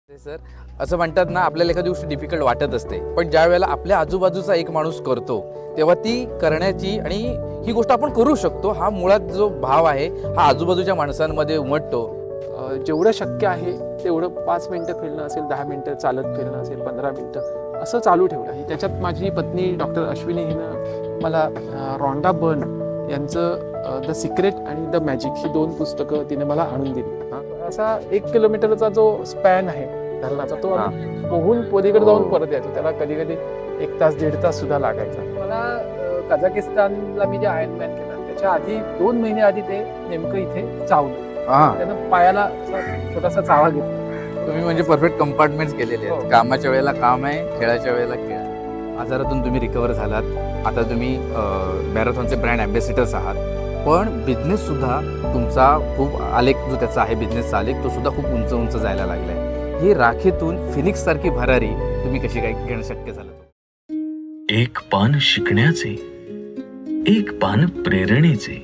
Sir, असं म्हणतात ना, आपल्याला एखादी गोष्ट डिफिकल्ट वाटत असते, पण ज्या वेळेला आपल्या आजूबाजूचा एक माणूस करतो तेव्हा ती करण्याची आणि ही गोष्ट आपण करू शकतो हा मुळात जो भाव आहे हा आजूबाजूच्या माणसांमध्ये उमटतो. जेवढं शक्य आहे तेवढं 5 मिनटं फिरणं असेल, 10 मिनटं चालत फिरणं असेल, 15 मिनटं असं चालू ठेवलं आहे. त्याच्यात माझी पत्नी डॉक्टर अश्विनी हिनं मला रॉन्डा बर्न यांचं द सिक्रेट आणि द मॅजिक ही 2 पुस्तकं तिने मला आणून दिली. असा 1 किलोमीटरचा जो स्पॅन आहे धरणाचा, तो आम्ही पोहून पलीकडे जाऊन परत यायचो. त्याला कधी कधी 1 तास 1.5 तास सुद्धा लागायचा. मला कझाकिस्तानला मी जे आयर्नमॅन केला त्याच्या आधी 2 महिने आधी ते नेमकं इथे चावलं. त्यानं पायाला असा छोटासा चावा घेतला. तुम्ही म्हणजे परफेक्ट कंपार्टमेंट्स केलेले आहेत. कामाच्या वेळेला काम आहे, खेळाच्या वेळेला खेळ. आजारातून तुम्ही रिकवर झालात, आता तुम्ही मॅरेथॉनचे ब्रँड ॲम्बॅसिडर्स आहात, पण बिझनेस सुद्धा तुमचा खूप आलेख जो त्याचा आहे बिझनेसचा आलेख तो सुद्धा खूप उंच उंच जायला लागलाय. ही राखेतून फिनिक्स सारखी भरारी तुम्ही कशी काय घेणं शक्य झालं? एक पान शिकण्याचे, एक पान प्रेरणेचे.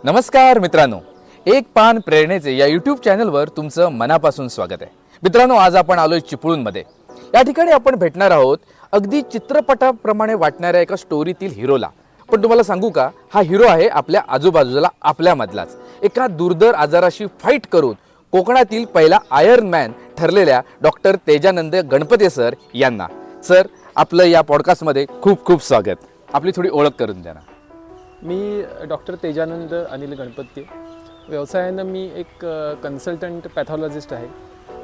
नमस्कार मित्रांनो, एक पान प्रेरणेचे या यूट्यूब चॅनलवर तुमचं मनापासून स्वागत आहे. मित्रांनो, आज आपण आलोय चिपळूणमध्ये. या ठिकाणी आपण भेटणार आहोत अगदी चित्रपटाप्रमाणे वाटणाऱ्या एका स्टोरीतील हिरोला. पण तुम्हाला सांगू का, हा हिरो आहे आपल्या आजूबाजूला, आपल्यामधलाच. एका दुर्धर आजाराशी फाईट करून कोकणातील पहिला आयर्न मॅन ठरलेल्या डॉक्टर तेजानंद गणपते सर यांना. सर, आपलं या पॉडकास्टमध्ये खूप खूप स्वागत. आपली थोडी ओळख करून द्या ना. मी डॉक्टर तेजानंद अनिल गणपत्ये. व्यवसायानं मी एक कन्सल्टंट पॅथॉलॉजिस्ट आहे.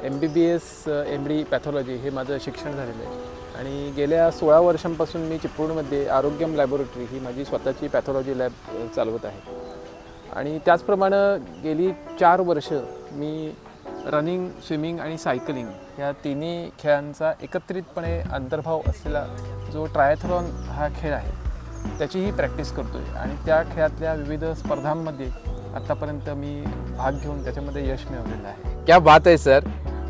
MBBS MD पॅथॉलॉजी हे माझं शिक्षण झालेलं आहे आणि गेल्या 16 वर्षांपासून मी चिपळूणमध्ये आरोग्यम लॅबोरेटरी ही माझी स्वतःची पॅथॉलॉजी लॅब चालवत आहे. आणि त्याचप्रमाणे गेली 4 वर्ष मी रनिंग, स्विमिंग आणि सायकलिंग ह्या तिन्ही खेळांचा एकत्रितपणे अंतर्भाव असलेला जो ट्रायथलॉन हा खेळ आहे त्याचीही प्रॅक्टिस करतो आहे. आणि त्या खेळातल्या विविध स्पर्धांमध्ये आत्तापर्यंत मी भाग घेऊन त्याच्यामध्ये यश मिळवलेलं आहे. क्या बात आहे सर.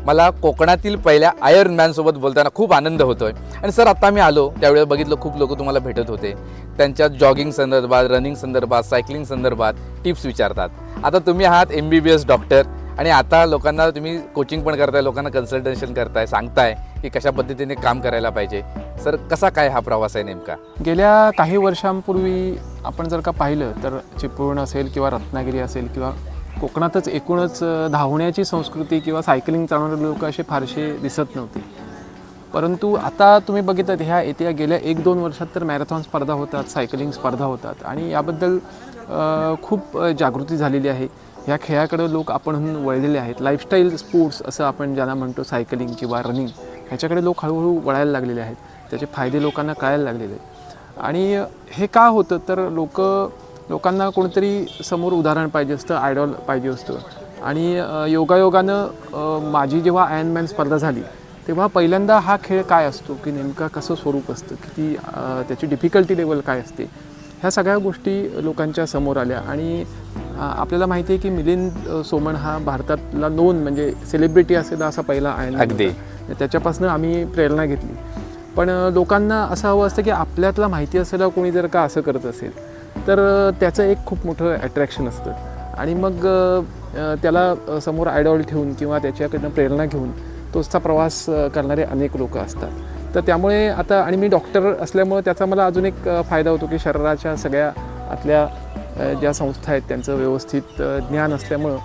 मला कोकणातील पहिल्या आयर्न मॅनसोबत बोलताना खूप आनंद होतोय. आणि सर, आता मी आलो त्यावेळेस बघितलं खूप लोक तुम्हाला भेटत होते, त्यांच्या जॉगिंग संदर्भात, रनिंग संदर्भात, सायकलिंग संदर्भात टिप्स विचारतात. आता तुम्ही आहात MBBS डॉक्टर आणि आता लोकांना तुम्ही कोचिंग पण करताय, लोकांना कन्सल्टेशन करताय, सांगताय की कशा पद्धतीने काम करायला पाहिजे. सर, कसा काय हा प्रवास आहे नेमका? गेल्या काही वर्षांपूर्वी आपण जर का पाहिलं तर चिपळूण असेल किंवा रत्नागिरी असेल किंवा कोकणातच एकूणच धावण्याची संस्कृती किंवा सायकलिंग चालवणारे लोक असे फारसे दिसत नव्हते. परंतु आता तुम्ही बघितलं येत्या गेल्या 1-2 वर्षात तर मॅरेथॉन स्पर्धा होतात, सायकलिंग स्पर्धा होतात आणि याबद्दल खूप जागृती झालेली आहे. ह्या खेळाकडे लोक आपणहून वळलेले आहेत. लाईफस्टाईल स्पोर्ट्स असं आपण ज्यांना म्हणतो, सायकलिंग किंवा रनिंग, ह्याच्याकडे लोक हळूहळू वळायला लागलेले आहेत. त्याचे फायदे लोकांना कळायला लागलेले आहेत. आणि हे का होतं तर लोकांना कोणतरी समोर उदाहरण पाहिजे असतं, आयडॉल पाहिजे असतं. आणि योगायोगानं माझी जेव्हा आयर्नमॅन स्पर्धा झाली तेव्हा पहिल्यांदा हा खेळ काय असतो, की नेमका कसं स्वरूप असतं, किती त्याची डिफिकल्टी लेवल काय असते, ह्या सगळ्या गोष्टी लोकांच्या समोर आल्या. आणि आपल्याला माहिती आहे की मिलिंद सोमण हा भारतातला नोन म्हणजे सेलिब्रिटी असेल असा पहिला आयर्नमॅन होता. त्याच्यापासून आम्ही प्रेरणा घेतली. पण लोकांना असं हवं असतं की आपल्यातला माहिती असलेला कोणी जर का असं करत असेल तर त्याचं एक खूप मोठं अट्रॅक्शन असतं. आणि मग त्याला समोर आयडॉल ठेवून किंवा त्याच्याकडनं प्रेरणा घेऊन तोचा प्रवास करणारे अनेक लोक असतात. तर त्यामुळे आता, आणि मी डॉक्टर असल्यामुळे त्याचा मला अजून एक फायदा होतो की शरीराच्या सगळ्या आतल्या ज्या संस्था आहेत त्यांचं व्यवस्थित ज्ञान असल्यामुळं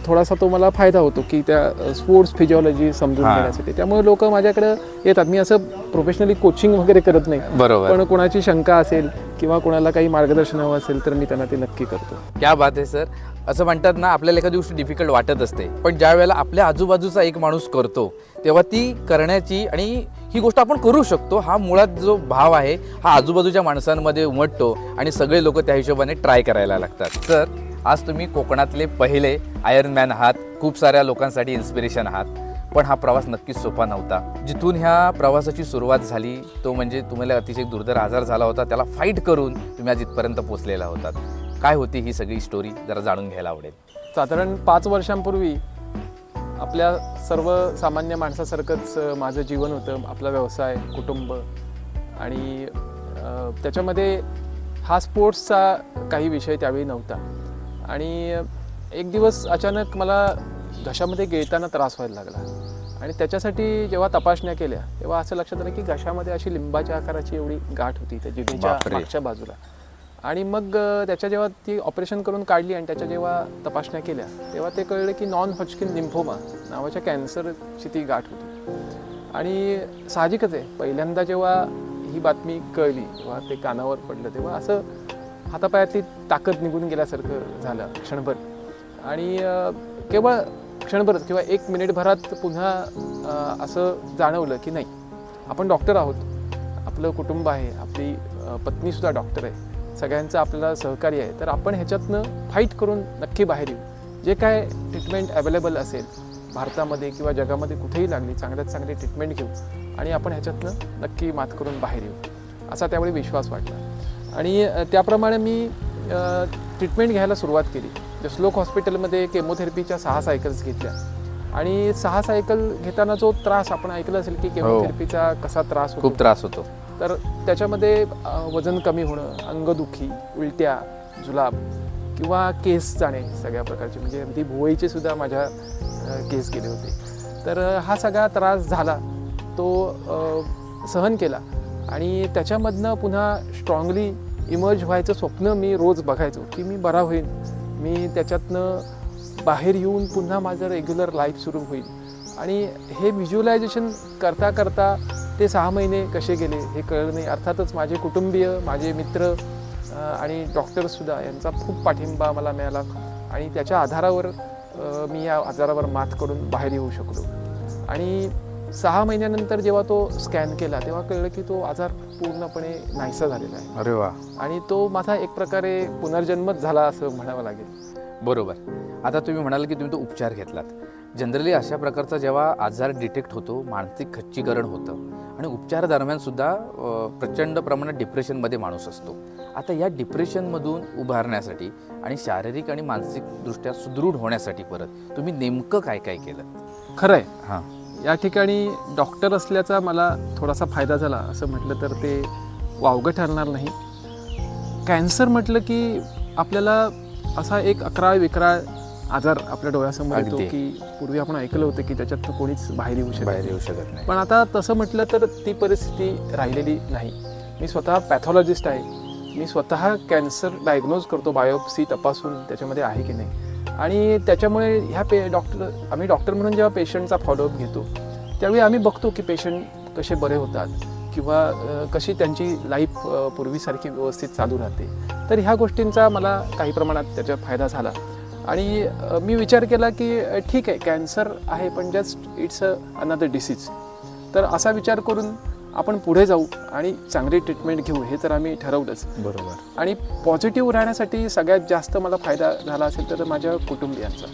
थोडासा तो मला फायदा होतो की त्या स्पोर्ट्स फिजिओलॉजी समजून घेण्यासाठी. त्यामुळे लोक माझ्याकडे येतात. मी असं प्रोफेशनली कोचिंग वगैरे करत नाही, बरोबर, पण कोणाची शंका असेल किंवा कोणाला काही मार्गदर्शन हवं असेल तर मी त्यांना ते नक्की करतो. क्या बात आहे सर. असं म्हणतात ना, आपल्याला एखादी गोष्ट डिफिकल्ट वाटत असते, पण ज्या वेळेला आपल्या आजूबाजूचा एक माणूस करतो तेव्हा ती करण्याची आणि ही गोष्ट आपण करू शकतो हा मुळात जो भाव आहे हा आजूबाजूच्या माणसांमध्ये उमटतो आणि सगळे लोक त्या हिशोबाने ट्राय करायला लागतात. सर, आज तुम्ही कोकणातले पहिले आयर्न मॅन आहात, खूप साऱ्या लोकांसाठी इन्स्पिरेशन आहात. पण हा प्रवास नक्कीच सोपा नव्हता. जिथून ह्या प्रवासाची सुरुवात झाली तो म्हणजे तुम्हाला अतिशय दुर्धर आजार झाला होता, त्याला फाईट करून तुम्ही आज इथपर्यंत पोहोचलेला होतात. काय होती ही सगळी स्टोरी, जरा जाणून घ्यायला आवडेल. साधारण 5 वर्षांपूर्वी आपल्या सर्वसामान्य माणसासारखंच माझं जीवन होतं. आपला व्यवसाय, कुटुंब आणि त्याच्यामध्ये हा स्पोर्ट्सचा काही विषय त्यावेळी नव्हता. आणि एक दिवस अचानक मला घशामध्ये गिळताना त्रास व्हायला लागला आणि त्याच्यासाठी जेव्हा तपासण्या केल्या तेव्हा असं लक्षात आलं की घशामध्ये अशी लिंबाच्या आकाराची एवढी गाठ होती त्या जिभेच्या बापरे. मागच्या बाजूला. आणि मग त्याच्या जेव्हा ती ऑपरेशन करून काढली आणि त्याच्या जेव्हा तपासण्या केल्या तेव्हा ते कळलं की नॉन हॉजकिन लिम्फोमा नावाच्या कॅन्सरची ती गाठ होती. आणि साहजिकच आहे, पहिल्यांदा जेव्हा ही बातमी कळली तेव्हा ते कानावर पडलं तेव्हा असं हातापायातली ताकद निघून गेल्यासारखं झालं क्षणभर. आणि केवळ क्षणभरच किंवा 1 मिनिटभरात पुन्हा असं जाणवलं की नाही, आपण डॉक्टर आहोत, आपलं कुटुंब आहे, आपली पत्नीसुद्धा डॉक्टर आहे, सगळ्यांचं आपल्याला सहकार्य आहे, तर आपण ह्याच्यातनं फाईट करून नक्की बाहेर येऊ. जे काय ट्रीटमेंट अवेलेबल असेल भारतामध्ये किंवा जगामध्ये कुठेही लागली चांगल्यात चांगली ट्रीटमेंट घेऊ आणि आपण ह्याच्यातनं नक्की मात करून बाहेर येऊ असा त्यावेळी विश्वास वाटला. आणि त्याप्रमाणे मी ट्रीटमेंट घ्यायला सुरुवात केली. जसलोक हॉस्पिटलमध्ये केमोथेरपीच्या 6 सायकल्स घेतल्या आणि 6 सायकल घेताना जो त्रास आपण ऐकलं असेल की केमोथेरपीचा कसा त्रास होतो, खूप त्रास होतो. तर त्याच्यामध्ये वजन कमी होणं, अंगदुखी, उलट्या, जुलाब किंवा केस जाणे सगळ्या प्रकारचे, म्हणजे अगदी भुवईचे सुद्धा माझ्या केस गेले होते. तर हा सगळा त्रास झाला, तो सहन केला आणि त्याच्यामधनं पुन्हा स्ट्रॉंगली इमर्ज व्हायचं स्वप्न मी रोज बघायचो की मी बरा होईन, मी त्याच्यातनं बाहेर येऊन पुन्हा माझं रेग्युलर लाईफ सुरू होईल. आणि हे व्हिज्युअलायझेशन करता करता ते 6 महिने कसे गेले हे कळलं नाही. अर्थातच माझे कुटुंबीय, माझे मित्र आणि डॉक्टर्ससुद्धा यांचा खूप पाठिंबा मला मिळाला आणि त्याच्या आधारावर मी या आजारावर मात करून बाहेर येऊ शकलो. आणि 6 महिन्यानंतर जेव्हा तो स्कॅन केला तेव्हा कळलं की तो आजार पूर्णपणे नाहीसा झालेला आहे. अरे वा. आणि तो माझा एक प्रकारे पुनर्जन्मच झाला असं म्हणावं लागेल. बरोबर. आता तुम्ही म्हणाल की तुम्ही तो उपचार घेतलात. जनरली अशा प्रकारचा जेव्हा आजार डिटेक्ट होतो मानसिक खच्चीकरण होतं आणि उपचारादरम्यान सुद्धा प्रचंड प्रमाणात डिप्रेशनमध्ये माणूस असतो. आता या डिप्रेशनमधून उभारण्यासाठी आणि शारीरिक आणि मानसिकदृष्ट्या सुदृढ होण्यासाठी परत तुम्ही नेमकं काय काय केलं? खरं आहे, हां, या ठिकाणी डॉक्टर असल्याचा मला थोडासा फायदा झाला असं म्हटलं तर ते वावगं ठरणार नाही. कॅन्सर म्हटलं की आपल्याला असा एक अकराळ विकराळ आजार आपल्या डोळ्यासमोर येतो अगदी. की पूर्वी आपण ऐकलं होतं की त्याच्यात कोणीच बाहेर येऊ शकत नाही. पण आता तसं म्हटलं तर ती परिस्थिती राहिलेली नाही. मी स्वतः पॅथॉलॉजिस्ट आहे, मी स्वतः कॅन्सर डायग्नोज करतो बायोप्सी तपासून त्याच्यामध्ये आहे की नाही. आणि त्याच्यामुळे आम्ही डॉक्टर म्हणून जेव्हा पेशंटचा फॉलोअप घेतो त्यावेळी आम्ही बघतो की पेशंट कसे बरे होतात किंवा कशी त्यांची लाईफ पूर्वीसारखी व्यवस्थित चालू राहते. तर ह्या गोष्टींचा मला काही प्रमाणात त्याचा फायदा झाला. आणि मी विचार केला की ठीक आहे, कॅन्सर आहे पण जस्ट इट्स अनदर डिसीज. तर असा विचार करून आपण पुढे जाऊ आणि चांगली ट्रीटमेंट घेऊ हे तर आम्ही ठरवलंच. बरोबर. आणि पॉझिटिव्ह राहण्यासाठी सगळ्यात जास्त मला फायदा झाला असेल तर माझ्या कुटुंबियांचा.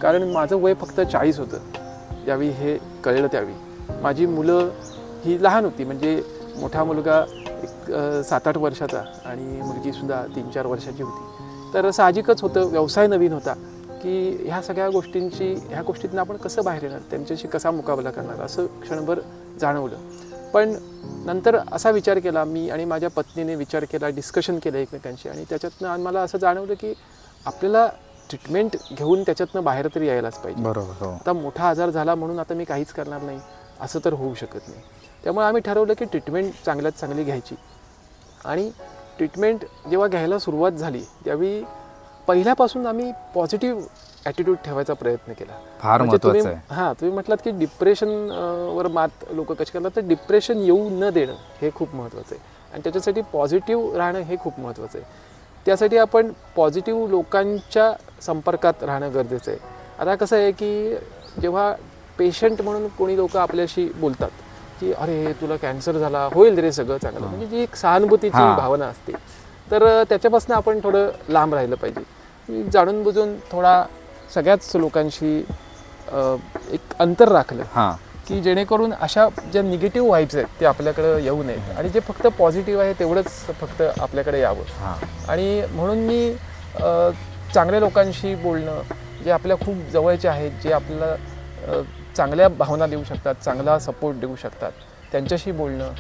कारण माझं वय फक्त 40 होतं ज्यावेळी हे कळलं. त्यावेळी माझी मुलं ही लहान होती, म्हणजे मोठा मुलगा एक 7-8 वर्षाचा आणि मुलगीसुद्धा 3-4 वर्षाची होती. तर साहजिकच होतं, व्यवसाय नवीन होता की ह्या सगळ्या ह्या गोष्टीतून आपण कसं बाहेर येणार, त्यांच्याशी कसा मुकाबला करणार असं क्षणभर जाणवलं. पण नंतर असा विचार केला मी आणि माझ्या पत्नीने विचार केला, डिस्कशन केलं एकमेकांशी आणि त्याच्यातनं मला असं जाणवलं की आपल्याला ट्रीटमेंट घेऊन त्याच्यातनं बाहेर तरी यायलाच पाहिजे. बरोबर. आता मोठा आजार झाला म्हणून आता मी काहीच करणार नाही असं तर होऊ शकत नाही. त्यामुळे आम्ही ठरवलं की ट्रीटमेंट चांगल्यात चांगली घ्यायची. आणि ट्रीटमेंट जेव्हा घ्यायला सुरुवात झाली त्यावेळी पहिल्यापासून आम्ही पॉझिटिव्ह ॲटिट्यूड ठेवायचा प्रयत्न केला. फार महत्त्वाचं आहे. हां, तुम्ही म्हटलात की डिप्रेशनवर मात लोक कशी करतात, तर डिप्रेशन येऊ न देणं हे खूप महत्त्वाचं आहे आणि त्याच्यासाठी पॉझिटिव्ह राहणं हे खूप महत्त्वाचं आहे. त्यासाठी आपण पॉझिटिव्ह लोकांच्या संपर्कात राहणं गरजेचं आहे. आता कसं आहे की जेव्हा पेशंट म्हणून कोणी लोक आपल्याशी बोलतात की अरे तुला कॅन्सर झाला, होईल रे सगळं चांगलं, म्हणजे जी एक सहानुभूतीची भावना असते, तर त्याच्यापासून आपण थोडं लांब राहिलं पाहिजे. जाणून बुजून थोडा सगळ्याच लोकांशी एक अंतर राखलं की जेणेकरून अशा ज्या निगेटिव्ह व्हाईब्स आहेत ते आपल्याकडं येऊ नयेत आणि जे फक्त पॉझिटिव्ह आहे तेवढंच फक्त आपल्याकडे यावं. आणि म्हणून मी चांगल्या लोकांशी बोलणं, जे आपल्या खूप जवळचे आहेत, जे आपल्याला चांगल्या भावना देऊ शकतात, चांगला सपोर्ट देऊ शकतात, त्यांच्याशी बोलणं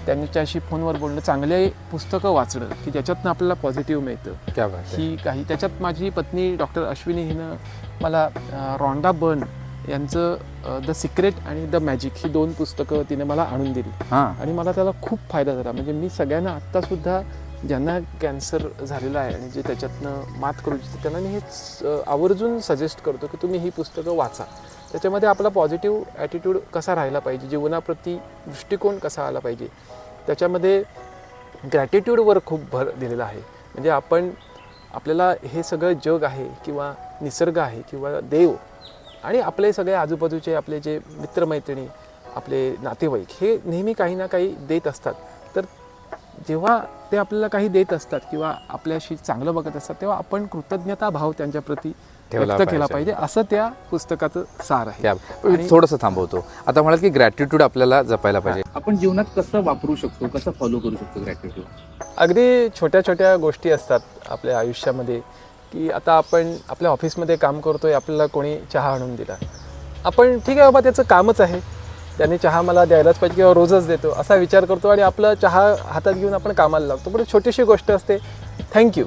त्यांच्याशी फोनवर बोलणं, चांगले पुस्तकं वाचणं की ज्याच्यातनं आपल्याला पॉझिटिव्ह मिळतं. क्या बात आहे. ही काही त्याच्यात माझी पत्नी डॉक्टर अश्विनी हिनं मला रॉन्डा बर्न यांचं द सिक्रेट आणि द मॅजिक ही 2 पुस्तकं तिने मला आणून दिली हां आणि मला त्याला खूप फायदा झाला. म्हणजे मी सगळ्यांना आत्तासुद्धा ज्यांना कॅन्सर झालेला आहे आणि जे त्याच्यातनं मात करू इच्छितात त्यांना मी हे आवर्जून सजेस्ट करतो की तुम्ही ही पुस्तकं वाचा. त्याच्यामध्ये आपला पॉझिटिव्ह ॲटिट्यूड कसा राहिला पाहिजे, जीवनाप्रती दृष्टिकोन कसा आला पाहिजे, त्याच्यामध्ये ग्रॅटिट्यूडवर खूप भर दिलेला आहे. म्हणजे आपल्याला हे सगळं जग आहे किंवा निसर्ग आहे किंवा देव आणि आपले सगळे आजूबाजूचे आपले जे मित्रमैत्रिणी, आपले नातेवाईक हे नेहमी काही ना काही देत असतात. तर जेव्हा ते आपल्याला काही देत असतात किंवा आपल्याशी चांगलं बघत असतात तेव्हा आपण कृतज्ञता भाव त्यांच्याप्रती व्यक्त केला पाहिजे, असं त्या पुस्तकाचं सार आहे. मी थोडंसं थांबवतो. आता म्हणाल की ग्रॅटिट्यूड आपल्याला जपायला पाहिजे. आपण जीवनात कसं वापरू शकतो, कसं फॉलो करू शकतो ग्रॅटिट्यूड? अगदी छोट्या छोट्या गोष्टी असतात आपल्या आयुष्यामध्ये की आता आपण आपल्या ऑफिसमध्ये काम करतोय, आपल्याला कोणी चहा आणून दिला, आपण ठीक आहे बाबा त्याचं कामच आहे, त्याने चहा मला द्यायलाच पाहिजे किंवा रोजच देतो असा विचार करतो आणि आपला चहा हातात घेऊन आपण कामाला लागतो. पण छोटीशी गोष्ट असते, थँक्यू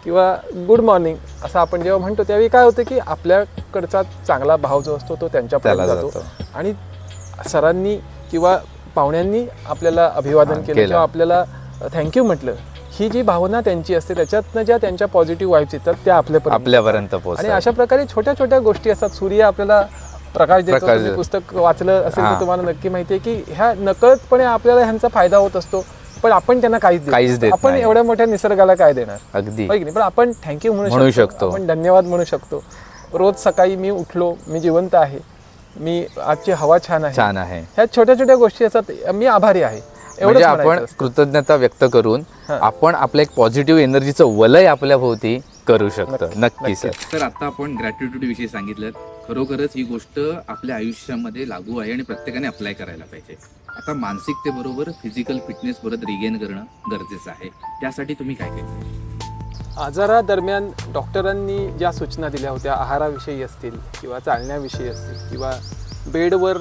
किंवा गुड मॉर्निंग असं आपण जेव्हा म्हणतो त्यावेळी काय होतं की आपल्याकडचा चांगला भाव जो असतो तो त्यांच्यापर्यंत जातो आणि सरांनी किंवा पाहुण्यांनी आपल्याला अभिवादन केलं किंवा आपल्याला थँक्यू म्हटलं, ही जी भावना त्यांची असते त्याच्यातनं ज्या त्यांच्या पॉझिटिव्ह वाईब्स येतात त्या आपल्यापर्यंत पोहोचतात. आणि अशा प्रकारे छोट्या छोट्या गोष्टी असतात. सूर्य आपल्याला प्रकाश देतो. तुम्ही पुस्तक वाचलं असेल तर तुम्हाला नक्की माहिती आहे की ह्या नकळतपणे आपल्याला ह्यांचा फायदा होत असतो, पण आपण त्यांना काहीच देत आपण नाही. एवढ्या मोठ्या निसर्गाला काय देणार? अगदी होय की नाही? पण आपण थँक्यू म्हणू शकतो, आपण धन्यवाद म्हणू शकतो. रोज सकाळी मी उठलो, मी जिवंत आहे, मी आजची हवा छान आहे, ह्या छोट्या छोट्या गोष्टी असतात, मी आभारी आहे. म्हणजे आपण कृतज्ञता व्यक्त करून आपण आपलं एक पॉझिटिव्ह एनर्जीचं वलय आपल्या भोवती करू शकतो. नक्की सर. तर आता आपण ग्रॅटिट्यूड विषयी सांगितलं. खरोखरच ही गोष्ट आपल्या आयुष्यामध्ये लागू आहे आणि प्रत्येकाने अप्लाय करायला पाहिजे. आता मानसिकतेबरोबर फिजिकल फिटनेस परत रिगेन करणं गरजेचं आहे. त्यासाठी तुम्ही काय केलं? आजारादरम्यान डॉक्टरांनी ज्या सूचना दिल्या होत्या, आहाराविषयी असतील किंवा चालण्याविषयी असतील किंवा बेडवर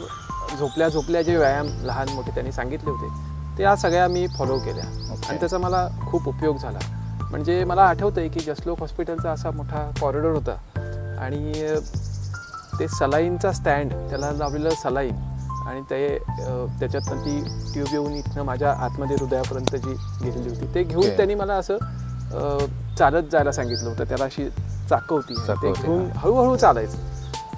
झोपल्या जे व्यायाम लहान मोठे त्यांनी सांगितले होते त्या सगळ्या मी फॉलो केल्या आणि त्याचा मला खूप उपयोग झाला. म्हणजे मला आठवतं आहे की जसलोक हॉस्पिटलचा असा मोठा कॉरिडॉर होता आणि ते सलाईनचा स्टँड, त्याला लावलेलं सलाईन आणि त्याच्यातनं ती ट्यूब येऊन इथनं माझ्या आतमध्ये हृदयापर्यंत जी गेलेली होती ते घेऊन त्यांनी मला असं चालत जायला सांगितलं होतं. त्याला अशी चाकं होती, ते घेऊन हळूहळू चालायचं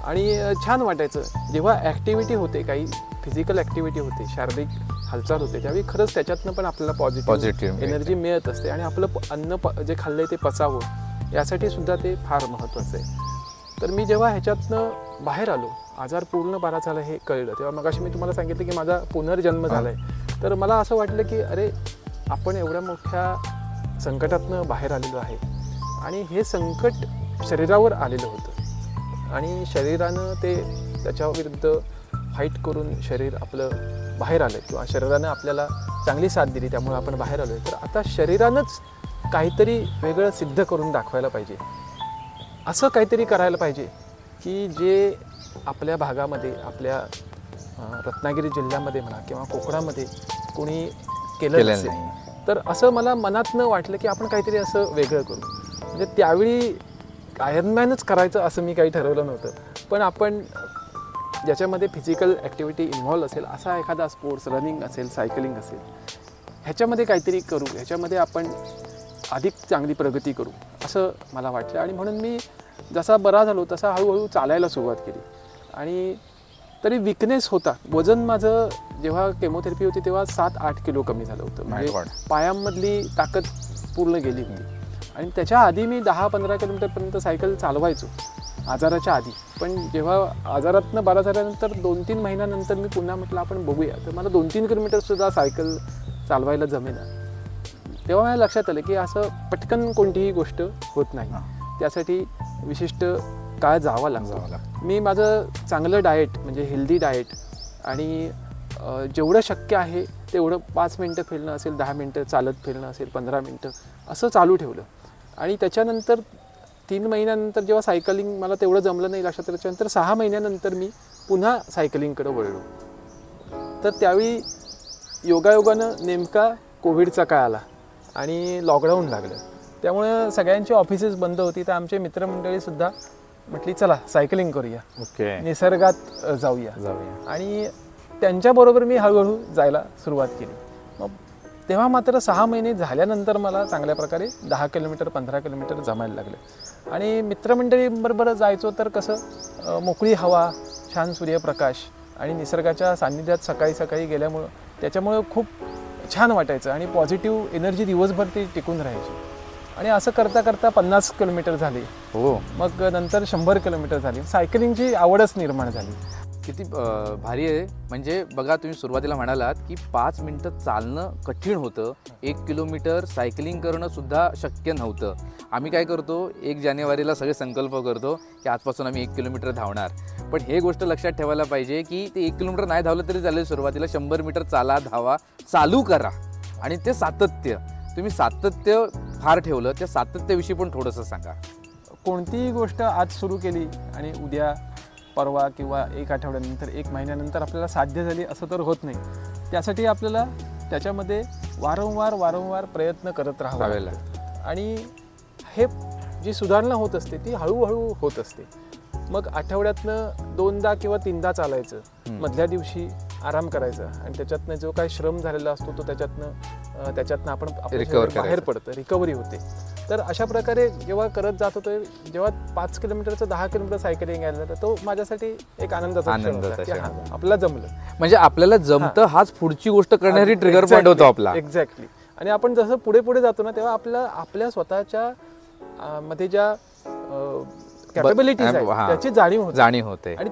आणि छान वाटायचं. जेव्हा ॲक्टिव्हिटी होते, काही फिजिकल ॲक्टिव्हिटी होते, शारीरिक हालचाल होते, त्यावेळी खरंच त्याच्यातनं पण आपल्याला पॉझिटिव्ह एनर्जी मिळत असते आणि आपलं अन्न जे खाल्लंय ते पचावं यासाठी सुद्धा ते फार महत्त्वाचं आहे. तर मी जेव्हा ह्याच्यातनं बाहेर आलो, आजार पूर्ण बरा झाला हे कळलं, तेव्हा मगाशी मी तुम्हाला सांगितलं की माझा पुनर्जन्म झाला आहे. तर मला असं वाटलं की अरे आपण एवढ्या मोठ्या संकटातनं बाहेर आलेलो आहे आणि हे संकट शरीरावर आलेलं होतं आणि शरीरानं ते त्याच्याविरुद्ध फाईट करून शरीर आपलं बाहेर आलं किंवा शरीरानं आपल्याला चांगली साथ दिली त्यामुळे आपण बाहेर आलो आहे. तर आता शरीरानंच काहीतरी वेगळं सिद्ध करून दाखवायला पाहिजे, असं काहीतरी करायला पाहिजे की जे आपल्या भागामध्ये, आपल्या रत्नागिरी जिल्ह्यामध्ये म्हणा किंवा कोकणामध्ये कोणी केलं नसेल. तर असं मला मनातनं वाटलं की आपण काहीतरी असं वेगळं करू. म्हणजे त्यावेळी आयर्नमॅनच करायचं असं मी काही ठरवलं नव्हतं, पण आपण ज्याच्यामध्ये फिजिकल ॲक्टिव्हिटी इन्व्हॉल्व असेल असा एखादा स्पोर्ट्स, रनिंग असेल, सायकलिंग असेल, ह्याच्यामध्ये काहीतरी करू, ह्याच्यामध्ये आपण अधिक चांगली प्रगती करू असं मला वाटलं. आणि म्हणून मी जसा बरा झालो तसा हळूहळू चालायला सुरुवात केली. आणि तरी विकनेस होता, वजन माझं जेव्हा केमोथेरपी होती तेव्हा 7-8 किलो कमी झालं होतं. म्हणजे पायांमधली ताकद पूर्ण गेली होती. आणि त्याच्या आधी मी 10-15 किलोमीटरपर्यंत सायकल चालवायचो आजाराच्या आधी. पण जेव्हा आजारातनं बरा झाल्यानंतर 2-3 महिन्यानंतर मी पुन्हा म्हटलं आपण बघूया, तर मला 2-3 किलोमीटरसुद्धा सायकल चालवायला जमेना. तेव्हा मला लक्षात आलं की असं पटकन कोणतीही गोष्ट होत नाही, त्यासाठी विशिष्ट काळ जावा लागतो. मी माझं चांगलं डाएट म्हणजे हेल्दी डाएट आणि जेवढं शक्य आहे तेवढं 5 मिनटं फिरणं असेल, 10 मिनटं चालत फिरणं असेल, 15 मिनटं असं चालू ठेवलं. आणि त्याच्यानंतर 3 महिन्यानंतर जेव्हा सायकलिंग मला तेवढं जमलं नाही लक्षात, त्याच्यानंतर 6 महिन्यानंतर मी पुन्हा सायकलिंगकडे वळलो. तर त्यावेळी योगायोगानं नेमका कोविडचा काळ आला आणि लॉकडाऊन लागलं. त्यामुळे सगळ्यांची ऑफिसेस बंद होती. तर आमचे मित्रमंडळीसुद्धा म्हटली चला सायकलिंग करूया, ओके, निसर्गात जाऊया. आणि त्यांच्याबरोबर मी हळूहळू जायला सुरुवात केली. मग तेव्हा मात्र 6 महिने झाल्यानंतर मला चांगल्या प्रकारे 10 किलोमीटर 15 किलोमीटर जमायला लागलं. आणि मित्रमंडळीबरोबर जायचो तर कसं मोकळी हवा, छान सूर्यप्रकाश आणि निसर्गाच्या सान्निध्यात सकाळी सकाळी गेल्यामुळं त्याच्यामुळं खूप छान वाटायचं आणि पॉझिटिव्ह एनर्जी दिवसभर ती टिकून राहायची. आणि असं करता करता 50 किलोमीटर झाले, हो, मग नंतर 100 किलोमीटर झाली. सायकलिंगची आवडच निर्माण झाली. किती भारी आहे. म्हणजे बघा, तुम्ही सुरुवातीला म्हणालात की 5 मिनिटं चालणं कठीण होतं, 1 किलोमीटर सायकलिंग करणं सुद्धा शक्य नव्हतं. आम्ही काय करतो, 1 जानेवारीला सगळे संकल्प करतो की आजपासून आम्ही 1 किलोमीटर धावणार. पण हे गोष्ट लक्षात ठेवायला पाहिजे की ते 1 किलोमीटर नाही धावलं तरी चालेल, सुरुवातीला 100 मीटर चाला, धावा, चालू करा. आणि ते सातत्य, तुम्ही सातत्य फार ठेवलं, त्या सातत्याविषयी पण थोडंसं सांगा. कोणतीही गोष्ट आज सुरू केली आणि उद्या, परवा किंवा 1 आठवड्यानंतर, 1 महिन्यानंतर आपल्याला साध्य झाली असं तर होत नाही. त्यासाठी आपल्याला त्याच्यामध्ये वारंवार प्रयत्न करत राहावे लागतात. आणि हे जी सुधारणा होत असते ती हळूहळू होत असते. मग आठवड्यातनं 2दा किंवा 3दा चालायचं, मधल्या दिवशी आराम करायचा आणि त्याच्यातनं जो काही श्रम झालेला असतो तो त्याच्यातनं आपण बाहेर पडतं, रिकव्हरी होते. तर अशा प्रकारे जेव्हा करत जात होतो, जेव्हा 5 किलोमीटरचं 10 किलोमीटर सायकलिंग यायला तर तो माझ्यासाठी एक आनंदाचा आपल्याला जमलं. म्हणजे आपल्याला जमतं, हाच पुढची गोष्ट करण्यासाठी ट्रिगर पॉईंट होतो आपला. एक्झॅक्टली. आणि आपण जसं पुढे जातो ना तेव्हा आपल्या स्वतःच्या मध्ये ज्या कॅपेबिलिटीज आहेत त्याची जाणीव होते. आणि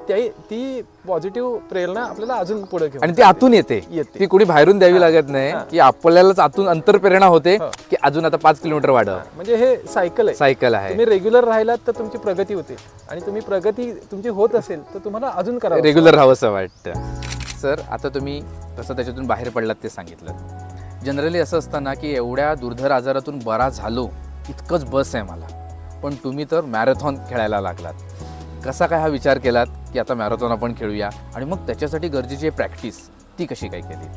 ती पॉझिटिव्ह प्रेरणा आपल्याला अजून पुढे घेऊन, आणि ती आतून येते, ती कोणी बाहेरून द्यावी लागत नाही, की आपल्यालाच आतून अंतरप्रेरणा होते की अजून आता 5 किलोमीटर वाढव. म्हणजे हे सायकल आहे. तुम्ही रेग्युलर राहिलात तर तुमची प्रगती होते, आणि तुम्ही प्रगती तुमची होत असेल तर तुम्हाला अजून करावं, रेग्युलर राहावंसं वाटतं. सर, आता तुम्ही कसं त्याच्यातून बाहेर पडलात ते सांगितलं. जनरली असं असतं ना की एवढ्या दुर्धर आजारातून बरा झालो इतकंच बस आहे मला, पण तुम्ही तर मॅरेथॉन खेळायला लागलात. कसा काय हा विचार केलात की आता मॅरेथॉन आपण खेळूया, आणि मग त्याच्यासाठी गरजेची प्रॅक्टिस ती कशी काय केली?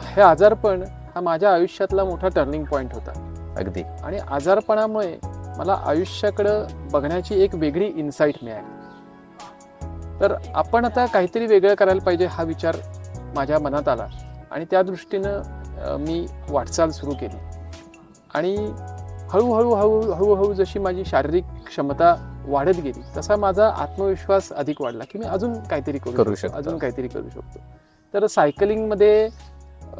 हे आजारपण हा माझ्या आयुष्यातला मोठा टर्निंग पॉईंट होता. अगदी. आणि आजारपणामुळे मला आयुष्याकडं बघण्याची एक वेगळी इन्साईट मिळाली. तर आपण आता काहीतरी वेगळं करायला पाहिजे हा विचार माझ्या मनात आला, आणि त्या दृष्टीनं मी वाटचाल सुरू केली. आणि हळूहळू जशी माझी शारीरिक क्षमता वाढत गेली तसा माझा आत्मविश्वास अधिक वाढला की मी अजून काहीतरी करू शकतो. तर सायकलिंगमध्ये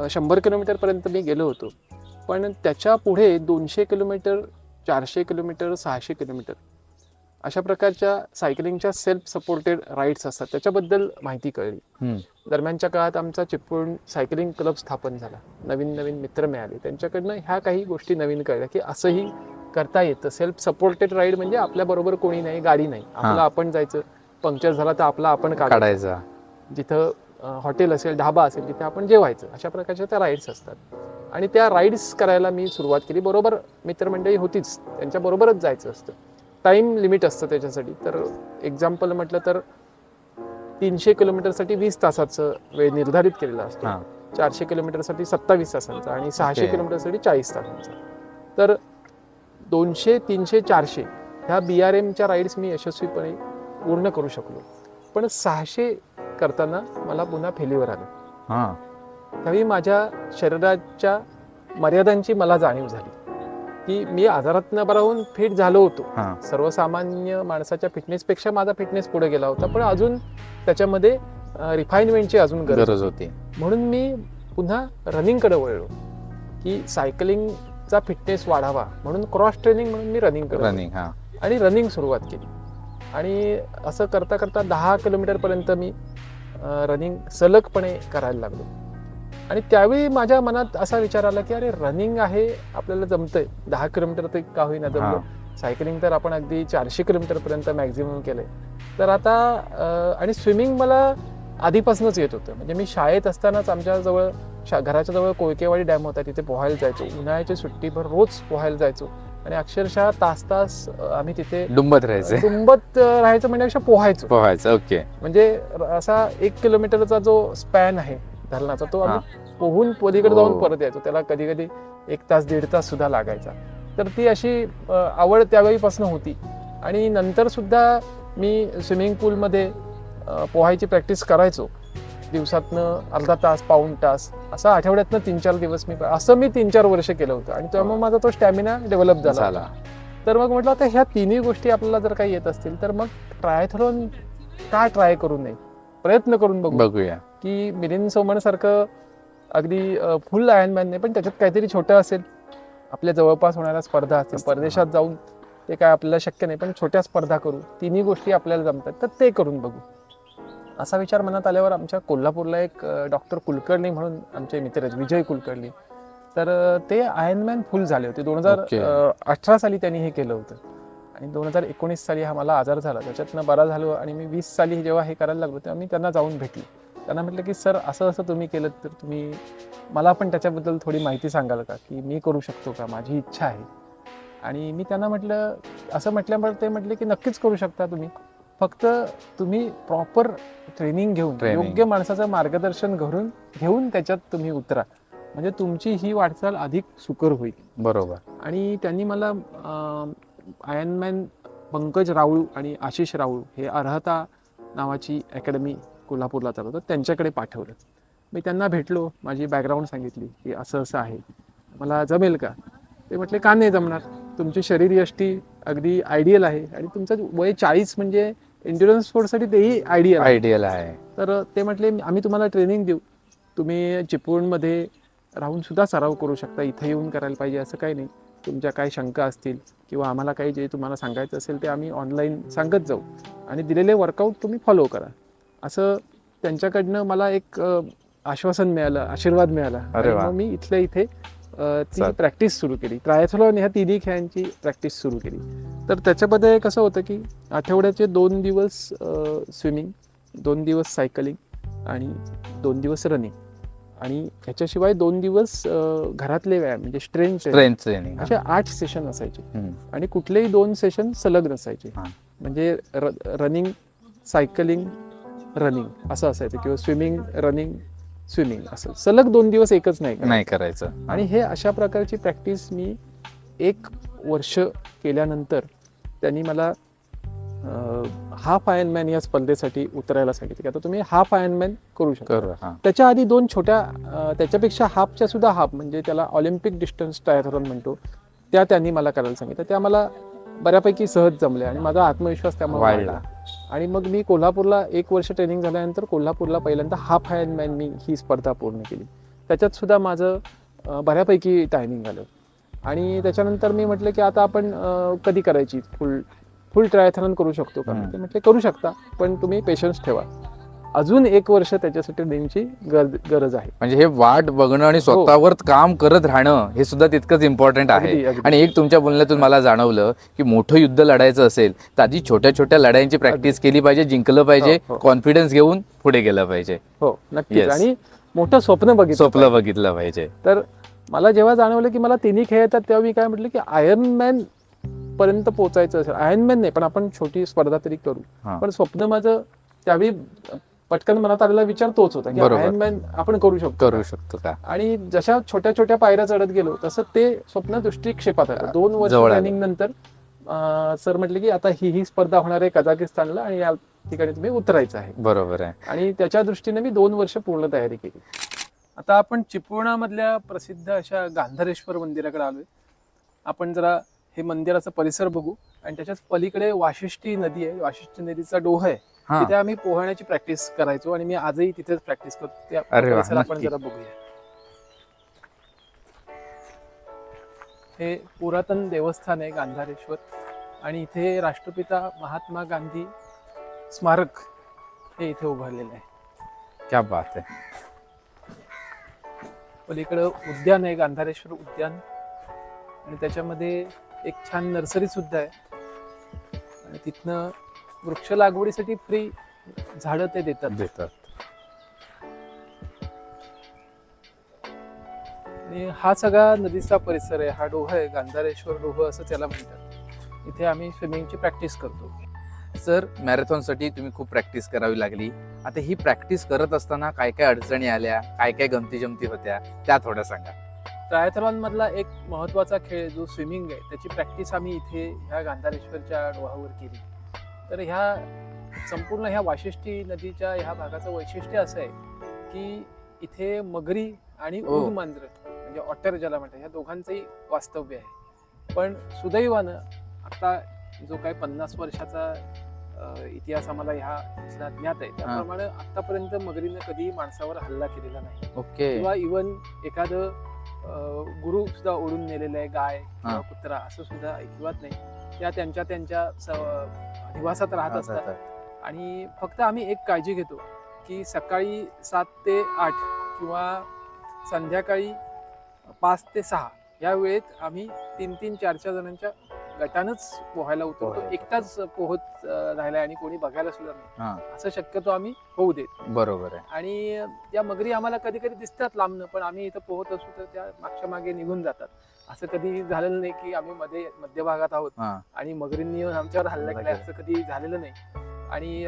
100 किलोमीटरपर्यंत मी गेलो होतो, पण त्याच्या पुढे 200 किलोमीटर, 400 किलोमीटर, 600 किलोमीटर अशा प्रकारच्या सायकलिंगच्या सेल्फ सपोर्टेड राईड्स असतात, त्याच्याबद्दल माहिती कळली. दरम्यानच्या काळात आमचा चिपळूण सायकलिंग क्लब स्थापन झाला, नवीन मित्र मिळाले, त्यांच्याकडनं ह्या काही गोष्टी नवीन कळल्या की असंही करता येतं. सेल्फ सपोर्टेड राईड म्हणजे आपल्याबरोबर कोणी नाही, गाडी नाही, आपलं आपण जायचं, पंक्चर झाला तर आपला आपण काढायचा, जिथं हॉटेल असेल, ढाबा असेल तिथे आपण जेवायचं. अशा प्रकारच्या त्या राईड्स असतात. आणि त्या राईड्स करायला मी सुरुवात केली. बरोबर मित्रमंडळी होतीच, त्यांच्याबरोबरच जायचं असतं. टाईम लिमिट असतं त्याच्यासाठी. तर एक्झाम्पल म्हटलं तर 300 किलोमीटरसाठी 20 तासाचं वेळ निर्धारित केलेला असतो, 400 किलोमीटरसाठी 27 तासांचा आणि 600 किलोमीटरसाठी 40 तासांचा. तर 200, 300, 400 ह्या BRMच्या राईड्स मी यशस्वीपणे पूर्ण करू शकलो. पण 600 करताना मला पुन्हा फेल्युअर आलं. त्यावेळी माझ्या शरीराच्या मर्यादांची मला जाणीव झाली की मी आजारातनं बरा होऊन फिट झालो होतो. सर्वसामान्य माणसाच्या फिटनेसपेक्षा माझा फिटनेस पुढे गेला होता, पण अजून त्याच्यामध्ये रिफाईनमेंटची अजून गरज होती. म्हणून मी पुन्हा रनिंगकडे वळलो की सायकलिंगचा फिटनेस वाढावा, म्हणून क्रॉस ट्रेनिंग म्हणून मी रनिंग सुरुवात केली. आणि असं करता करता 10 किलोमीटरपर्यंत मी रनिंग सलगपणे करायला लागलो. आणि त्यावेळी माझ्या मनात असा विचार आला की अरे रनिंग आहे, आपल्याला जमतंय, 10 किलोमीटर तर का होईना जमलं, सायकलिंग तर आपण अगदी 400 किलोमीटरपर्यंत मॅक्झिमम केलंय. तर आता आणि स्विमिंग मला आधीपासूनच येत होतं. म्हणजे मी शाळेत असतानाच आमच्या जवळ घराच्या जवळ कोळकेवाडी डॅम होता, तिथे पोहायला जायचो. उन्हाळ्याची सुट्टीभर रोज पोहायला जायचो आणि अक्षरशः तास आम्ही तिथे डुंबत राहायचं म्हणजे पोहायचो. ओके. म्हणजे असा 1 किलोमीटरचा जो स्पॅन आहे धरणाचा तो आम्ही पोहून पलीकडे जाऊन हो. परत यायचो. त्याला कधी कधी 1 तास 1.5 तास सुद्धा लागायचा. तर ती अशी आवड त्यावेळीपासून होती. आणि नंतर सुद्धा मी स्विमिंग पूलमध्ये पोहायची प्रॅक्टिस करायचो. दिवसातनं अर्धा तास, पाऊण तास, असं आठवड्यातनं 3-4 दिवस असं मी 3-4 वर्ष केलं होतं. आणि त्यामुळे माझा तो स्टॅमिना डेव्हलप झाला. तर मग म्हटलं आता ह्या तिन्ही गोष्टी आपल्याला जर काही येत असतील तर मग ट्रायथलॉन का ट्राय करू नये, प्रयत्न करून बघूया. की मिलिंद सोमण सारखं अगदी फुल आयर्नमॅन नाही, पण त्याच्यात काहीतरी छोटं असेल. आपल्या जवळपास होणाऱ्या स्पर्धा असतील, परदेशात जाऊन ते काय आपल्याला शक्य नाही, पण छोट्या स्पर्धा करू, तिन्ही गोष्टी आपल्याला जमतात, तर ते करून बघू. असा विचार मनात आल्यावर आमच्या कोल्हापूरला एक डॉक्टर कुलकर्णी म्हणून आमचे मित्र आहेत, विजय कुलकर्णी. तर ते आयर्नमॅन फुल झाले होते. 2018 साली त्यांनी हे केलं होतं. आणि 2019 साली हा मला आजार झाला, त्याच्यातनं बरा झालो. आणि मी 20 साली जेव्हा हे करायला लागलो तेव्हा मी त्यांना जाऊन भेटलो. त्यांना म्हटलं की सर असं असं तुम्ही केलं तर तुम्ही मला पण त्याच्याबद्दल थोडी माहिती सांगाल का, की मी करू शकतो का, माझी इच्छा आहे. आणि मी त्यांना म्हटलं, असं म्हटल्यामुळे ते म्हटले की नक्कीच करू शकता तुम्ही, फक्त तुम्ही प्रॉपर ट्रेनिंग घेऊन योग्य माणसाचं मार्गदर्शन घेऊन त्याच्यात तुम्ही उतरा, म्हणजे तुमची ही वाटचाल अधिक सुकर होईल. बरोबर. आणि त्यांनी मला आयर्नमॅन पंकज राऊळ आणि आशिष राऊळ हे अर्हता नावाची अकॅडमी कोल्हापूरला चालवतात, त्यांच्याकडे पाठवलं. मी त्यांना भेटलो, माझी बॅकग्राऊंड सांगितली की असं असं आहे, मला जमेल का. ते म्हटले का नाही जमणार, तुमची शरीरयष्टी अगदी आयडियल आहे आणि तुमचं वय 40 म्हणजे एन्ड्युरन्स स्पोर्टसाठी तेही आयडियल आहे. तर ते म्हटले आम्ही तुम्हाला ट्रेनिंग देऊ, तुम्ही चिपळूणमध्ये राहून सुद्धा सराव करू शकता, इथे येऊन करायला पाहिजे असं काही नाही. तुमच्या काही शंका असतील किंवा आम्हाला काही जे तुम्हाला सांगायचं असेल ते आम्ही ऑनलाईन सांगत जाऊ आणि दिलेले वर्कआउट तुम्ही फॉलो करा. असं त्यांच्याकडनं मला एक आश्वासन मिळालं, आशीर्वाद मिळाला. आणि मग मी इथल्या इथे ती प्रॅक्टिस सुरू केली. ट्रायथलॉन ह्या तिन्ही खेळांची प्रॅक्टिस सुरू केली. तर त्याच्यामध्ये कसं होतं की आठवड्याचे 2 दिवस स्विमिंग, 2 दिवस सायकलिंग आणि 2 दिवस रनिंग, आणि ह्याच्याशिवाय 2 दिवस घरातले व्यायाम म्हणजे स्ट्रेंथ ट्रेनिंग, असे 8 सेशन असायचे. आणि कुठलेही 2 सेशन सलग नसायचे. म्हणजे रनिंग, सायकलिंग, रनिंग असं असायचं, किंवा स्विमिंग, रनिंग, स्विमिंग, असं सलग 2 दिवस एकच नाही करायचं. आणि हे अशा प्रकारची प्रॅक्टिस मी 1 वर्ष केल्यानंतर त्यांनी मला हाफ आयर्नमॅन या स्पर्धेसाठी उतरायला सांगितलं की आता तुम्ही हाफ आयर्नमॅन करू शकता. त्याच्या आधी 2 छोट्या, त्याच्यापेक्षा हाफच्या सुद्धा हाफ, म्हणजे त्याला ऑलिम्पिक डिस्टन्स ट्रायथलॉन म्हणतो, त्या त्यांनी मला करायला सांगितलं. त्या मला बऱ्यापैकी सहज जमल्या आणि माझा आत्मविश्वास त्यामुळे वाढला. आणि मग मी कोल्हापूरला 1 वर्ष ट्रेनिंग झाल्यानंतर कोल्हापूरला पहिल्यांदा हाफ आयर्नमॅन मी ही स्पर्धा पूर्ण केली. त्याच्यात सुद्धा माझं बऱ्यापैकी टायमिंग आलं. आणि त्याच्यानंतर मी म्हटलं की आता आपण कधी करायची, फुल ट्रायथलॉन करू शकतो का. ते म्हटले करू शकता, पण तुम्ही पेशन्स ठेवा, अजून 1 वर्ष त्याच्यासाठी देण्याची गरज आहे. म्हणजे हे वाट बघणं आणि स्वतःवर काम करत राहणं हे सुद्धा तितकंच इम्पॉर्टंट आहे. आणि एक तुमच्या बोलण्यातून मला जाणवलं की मोठं युद्ध लढायचं असेल तर आधी छोट्या छोट्या लढाईची प्रॅक्टिस केली पाहिजे, जिंकलं पाहिजे, कॉन्फिडन्स घेऊन पुढे गेलं पाहिजे. हो नक्कीच. आणि मोठं स्वप्न बघितलं पाहिजे. तर मला जेव्हा जाणवलं की मला तिन्ही खेळ येतात तेव्हा मी काय म्हटलं की आयर्नमॅन पर्यंत पोहोचायचं असेल, आयर्नमॅन नाही पण आपण छोटी स्पर्धा तरी करू. पण स्वप्न माझं त्यावेळी पटकन मनात आलेला विचार तोच होता की आयर्नमॅन आपण करू शकतो का. आणि जशा छोट्या छोट्या पायऱ्या चढत गेलो तसं ते स्वप्न दृष्टिक्षेपात आलं. 2 वर्ष ट्रेनिंग नंतर सर म्हटले की आता ही स्पर्धा होणार आहे कझाकिस्तानला आणि या ठिकाणी तुम्ही उतरायचं आहे. बरोबर आहे. आणि त्याच्या दृष्टीने मी 2 वर्ष पूर्ण तयारी केली. आता आपण चिपळूणामधल्या प्रसिद्ध अशा गांधारेश्वर मंदिराकडे आलोय. आपण जरा हे मंदिराचा परिसर बघू आणि त्याच्याच पलीकडे वाशिष्ठी नदी आहे, वाशिष्ठी नदीचा डोह आहे, तिथे आम्ही पोहण्याची प्रॅक्टिस करायचो आणि मी आजही तिथेच प्रॅक्टिस करतो. त्या परिसर आपण जरा बघूया. हे पुरातन देवस्थान आहे गांधारेश्वर आणि इथे राष्ट्रपिता महात्मा गांधी स्मारक हे इथे उभारलेलं आहे. क्या बात आहे. पलीकडं उद्यान आहे, गांधारेश्वर उद्यान, आणि त्याच्यामध्ये एक छान नर्सरी सुद्धा आहे. आणि तिथनं वृक्ष लागवडीसाठी फ्री झाडं ते देतात. आणि हा सगळा नदीचा परिसर आहे, हा डोह आहे, गांधारेश्वर डोह असं त्याला म्हणतात. इथे आम्ही स्विमिंगची प्रॅक्टिस करतो. सर मॅरेथॉनसाठी तुम्ही खूप प्रॅक्टिस करावी लागली. आता ही प्रॅक्टिस करत असताना काय काय अडचणी आल्या, काय काय गमती जमती होत्या, त्या थोड्या सांगा. ट्रायथलॉन मधला एक महत्त्वाचा खेळ जो स्विमिंग आहे त्याची प्रॅक्टिस आम्ही इथे ह्या गांधारेश्वरच्या डोहावर केली. तर संपूर्ण ह्या वाशिष्ठी नदीच्या ह्या भागाचं वैशिष्ट्य असं आहे की इथे मगरी आणि हो. उद मांजर म्हणजे ऑटर ज्याला म्हणतात ह्या दोघांचंही वास्तव्य आहे. पण सुदैवानं आता जो काही 50 वर्षाचा इतिहास आम्हाला ह्या इथला ज्ञात आहे त्याप्रमाणे आतापर्यंत मगरीनं कधी माणसावर हल्ला केलेला नाही. ओके. किंवा इवन एखादं गुरु सुद्धा ओढून नेलेलं आहे, गाय किंवा कुत्रा असं सुद्धा ऐकिवात नाही. त्या त्यांच्या निवासात राहत असतात. आणि फक्त आम्ही एक काळजी घेतो की सकाळी 7 ते 8 किंवा संध्याकाळी 5 ते 6 या वेळेत आम्ही 3-3, 4-4 जणांच्या गटानच पोहायला उतरतो. एकटाच पोहत राहिलाय आणि कोणी बघायला सुद्धा नाही असं शक्यतो आम्ही होऊ देत. बरोबर आहे. आणि त्या मगरी आम्हाला कधी कधी दिसतात लांबनं, पण आम्ही इथं पोहत असू तर त्या मागच्या मागे निघून जातात. असं कधी झालेलं नाही की आम्ही मध्यभागात आहोत आणि मगरींनी येऊन आमच्यावर हल्ला केला, असं कधी झालेलं नाही. आणि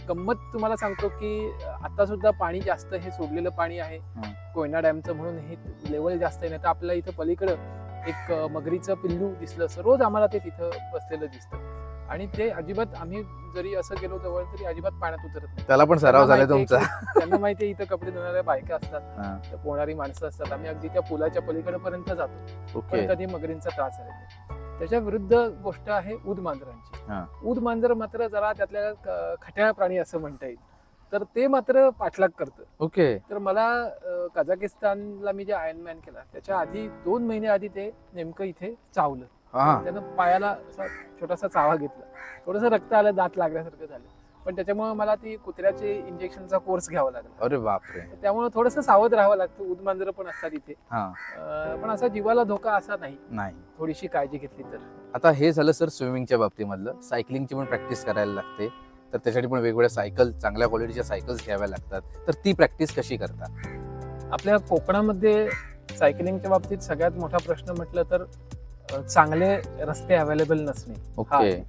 गंमत तुम्हाला सांगतो की आता सुद्धा पाणी जास्त हे सोडलेलं पाणी आहे कोयना डॅमचं, म्हणून हे लेवल जास्त आहे. नाही तर आपल्याला इथं पलीकडं एक मगरीचं पिल्लू दिसलं असं रोज आम्हाला ते तिथं बसलेलं दिसतं. आणि ते अजिबात आम्ही जरी असं गेलो जवळ तरी अजिबात पाण्यात उतरत नाही. त्याला पण सराव झाला तुमचा. त्यांना माहिती आहे इथं कपडे धुणाऱ्या बायका असतात, पोहणारी माणसं असतात. आम्ही अगदी त्या पुलाच्या पलीकडे पर्यंत जातो, पण कधी मगरींचा त्रास झाला नाही. त्याच्या विरुद्ध गोष्ट आहे उद मांजरांची. उद मांजर मात्र जरा त्यातल्या खट्याळ प्राणी असं म्हणता येईल, तर ते मात्र पाठलाग करतं. ओके. तर मला कझाकिस्तानला मी जे आयर्नमॅन केला त्याच्या आधी 2 महिने आधी ते नेमकं इथे चावलं. त्यानं पायाला असा छोटासा चावा घेतला, थोडस रक्त आलं, दात लागल्यासारखं झालं. पण त्याच्यामुळे मला ती कुत्र्याचे इंजेक्शनचा कोर्स घ्यावा लागला. अरे बापरे. त्यामुळे थोडस सावध राहावं लागतं. उद मांजरं पण असतात इथे, पण असा जीवाला धोका असा नाही, थोडीशी काळजी घेतली तर. आता हे झालं सर स्विमिंगच्या बाबतीमधलं. सायकलिंगची पण प्रॅक्टिस करायला लागते, तर त्यासाठी पण वेगवेगळ्या सायकल, चांगल्या क्वालिटीच्या सायकल्स घ्याव्या लागतात. तर ती प्रॅक्टिस कशी करता? आपल्या कोकणामध्ये सायकलिंगच्या बाबतीत सगळ्यात मोठा प्रश्न म्हटलं तर चांगले रस्ते अवेलेबल नसणे. ओके.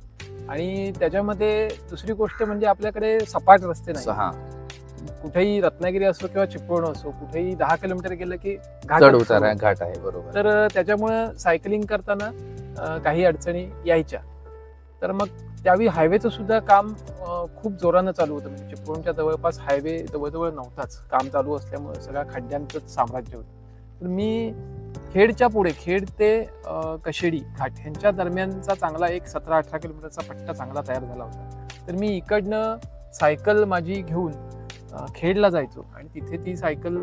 आणि त्याच्यामध्ये दुसरी गोष्ट म्हणजे आपल्याकडे सपाट रस्ते नाही. कुठेही रत्नागिरी असो किंवा चिपळूण असो, कुठेही 10 किलोमीटर गेलं की चढ उतार आहे, घाट आहे. बरोबर. तर त्याच्यामुळे सायकलिंग करताना काही अडचणी यायच्या. तर मग त्यावेळी हायवेचं सुद्धा काम खूप जोरानं चालू होतं. म्हणजे चिपळूणच्या जवळपास हायवे जवळजवळ नव्हताच, काम चालू असल्यामुळे सगळ्या खड्ड्यांचंच साम्राज्य होतं. तर मी खेडच्या पुढे, खेड ते कशेडी घाट ह्यांच्या दरम्यानचा चांगला एक 17-18 किलोमीटरचा पट्टा चांगला तयार झाला होता. तर मी इकडनं सायकल माझी घेऊन खेडला जायचो आणि तिथे ती सायकल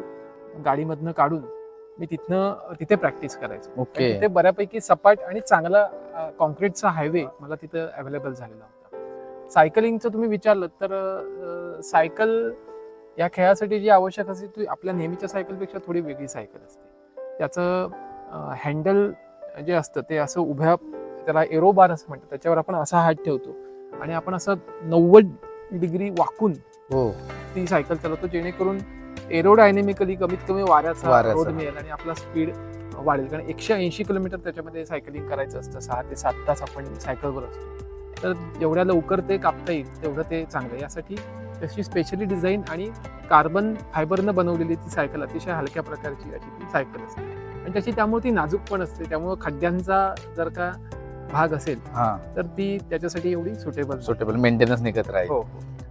गाडीमधनं काढून मी तिथे प्रॅक्टिस करायचो. ओके. तिथे बऱ्यापैकी सपाट आणि चांगला कॉन्क्रीटचा हायवे मला तिथं अवेलेबल झालेला होता. सायकलिंगचं तुम्ही विचारलं तर सायकल या खेळासाठी जी आवश्यक असते ती आपल्या नेहमीच्या सायकलपेक्षा थोडी वेगळी सायकल असते. त्याचं हँडल जे असतं ते असं उभ्या, त्याला एरो बार असं म्हणतात, त्याच्यावर आपण असा हात ठेवतो आणि आपण असं 90 डिग्री वाकून ती सायकल चालवतो, जेणेकरून एरोडायनेमिकली कमीत कमी वाऱ्याचा रोध मिळेल आणि आपला स्पीड वाढेल. कारण 180 किलोमीटर त्याच्यामध्ये सायकलिंग करायचं असतं, 6 ते 7 तास आपण सायकलवर असतो. तर जेवढ्या लवकर ते कापता येईल तेवढं ते चांगलं. यासाठी त्याची स्पेशली डिझाईन आणि कार्बन फायबरनं बनवलेली ती सायकल अतिशय हलक्या प्रकारची अशी ती सायकल असते आणि त्याची त्यामुळे ती नाजूक पण असते. त्यामुळे खड्ड्यांचा जर का भाग असेल तर ती त्याच्यासाठी एवढी सुटेबल मेंटेनन्स निघत राहील.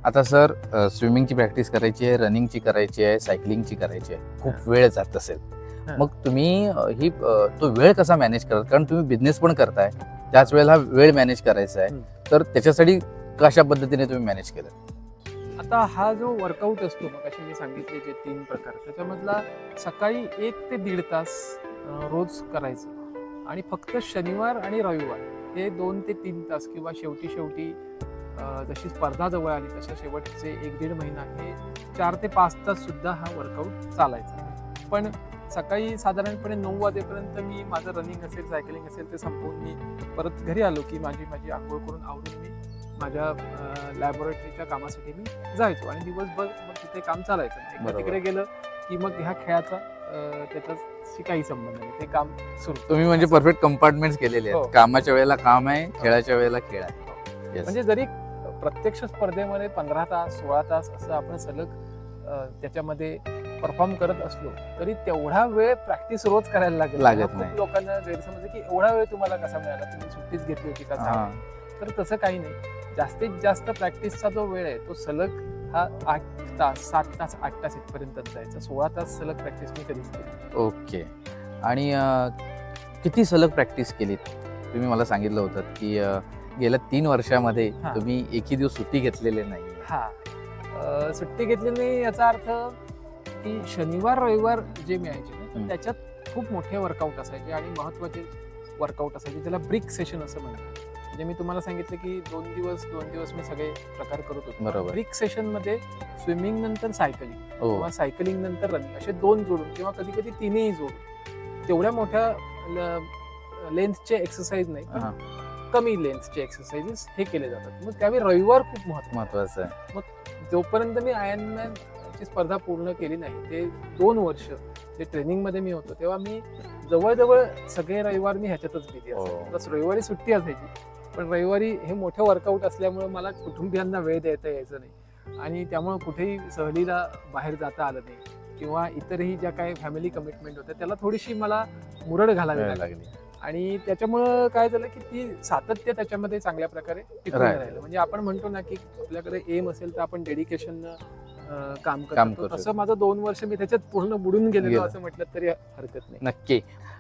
आता सर स्विमिंगची प्रॅक्टिस करायची आहे, रनिंगची करायची आहे, सायकलिंगची करायची आहे, खूप वेळ जात असेल. मग तुम्ही तो वेळ कसा मॅनेज करता? कारण तुम्ही बिझनेस पण करताय, त्याच वेळेला वेळ मॅनेज करायचा आहे, तर त्याच्यासाठी कशा पद्धतीने तुम्ही मॅनेज केलं? आता हा जो वर्कआउट असतो, मग असे मी सांगितले जे 3 प्रकार, त्याच्यामधला सकाळी 1 ते 1.5 तास रोज करायचं आणि फक्त शनिवार आणि रविवार हे 2 ते 3 तास किंवा शेवटी जशी स्पर्धा जवळ आली तशा शेवटचे 1-1.5 महिना हे 4 ते 5 तास सुद्धा हा वर्कआउट चालायचा. पण सकाळी साधारणपणे 9 वाजेपर्यंत मी माझं रनिंग असेल, सायकलिंग असेल ते संपवून मी परत घरी आलो की माझी आंघोळ करून आवरून मी माझ्या लॅबोरेटरीच्या कामासाठी मी जायचो आणि दिवसभर मग तिथे काम चालायचं. एकदा तिकडे गेलं की मग ह्या खेळाचा त्याच्याशी काही संबंध नाही, ते काम सुरू. तुम्ही म्हणजे परफेक्ट कंपार्टमेंट्स केलेले आहेत. कामाच्या वेळेला काम आहे, खेळाच्या वेळेला खेळ आहे. म्हणजे जरी प्रत्यक्ष स्पर्धेमध्ये 15 तास 16 तास असं आपण सलग त्याच्यामध्ये परफॉर्म करत असलो तरी तेवढा वेळ प्रॅक्टिस रोज करायला लागत खूप नाही. लोकांना गैरसमज आहे की एवढा वेळ तुम्हाला कसा मिळाला, तुम्ही सुट्टीच घेतली होती का? हा. तर तसं काही नाही. जास्तीत जास्त प्रॅक्टिसचा जो वेळ आहे तो सलग हा 8 तास 7 तास 8 तास इथपर्यंत जायचा. 16 तास सलग प्रॅक्टिस मी कधीच केली. ओके. आणि किती सलग प्रॅक्टिस केलीत? तुम्ही मला सांगितलं होतं की गेल्या 3 वर्षामध्ये हा. तुम्ही एकही दिवस सुट्टी घेतलेले नाही. सुट्टी घेतली नाही याचा अर्थ की शनिवार रविवार जे मिळायचे ना, तर त्याच्यात खूप मोठे वर्कआउट असायचे आणि महत्वाचे वर्कआउट असायचे. त्याला ब्रिक सेशन असं म्हणतात. म्हणजे मी तुम्हाला सांगितलं की 2 दिवस मी सगळे प्रकार करत होतो. बरोबर. ब्रिक सेशन मध्ये स्विमिंग नंतर सायकलिंग हो. किंवा सायकलिंग नंतर रनिंग असे 2 जोडून किंवा कधी कधी 3ही जोडून तेवढ्या मोठ्या लेंथचे एक्सरसाइज नाही, हा. कमी लेंथचे एक्सरसाइजेस हे केले जातात. मग त्यावेळी रविवार खूप महत्वाचं आहे. जोपर्यंत मी आयर्नमॅन ची स्पर्धा पूर्ण केली नाही ते 2 वर्ष जे ट्रेनिंग मध्ये मी होतो तेव्हा मी जवळजवळ सगळे रविवार मी ह्याच्यातच बिझी असायचो. बस रविवारी सुट्टी असायची पण रविवारी हे मोठे वर्कआउट असल्यामुळे मला कुटुंबियांना वेळ देता यायचा नाही आणि त्यामुळे कुठेही सहलीला बाहेर जाता आलं नाही किंवा इतरही ज्या काही फॅमिली कमिटमेंट होत्या त्याला थोडीशी मला मुरड घालावी लागली. आणि त्याच्यामुळं काय झालं की ती सातत्य त्याच्यामध्ये चांगल्या प्रकारे टिकून राहिलं. म्हणजे आपण म्हणतो ना की आपल्याकडे एम असेल तर आपण डेडिकेशन काम करतो. तसं माझं 2 वर्ष मी त्याच्यात पूर्ण बुडून गेलेलो असं म्हटलं तरी हरकत नाही. नक्की.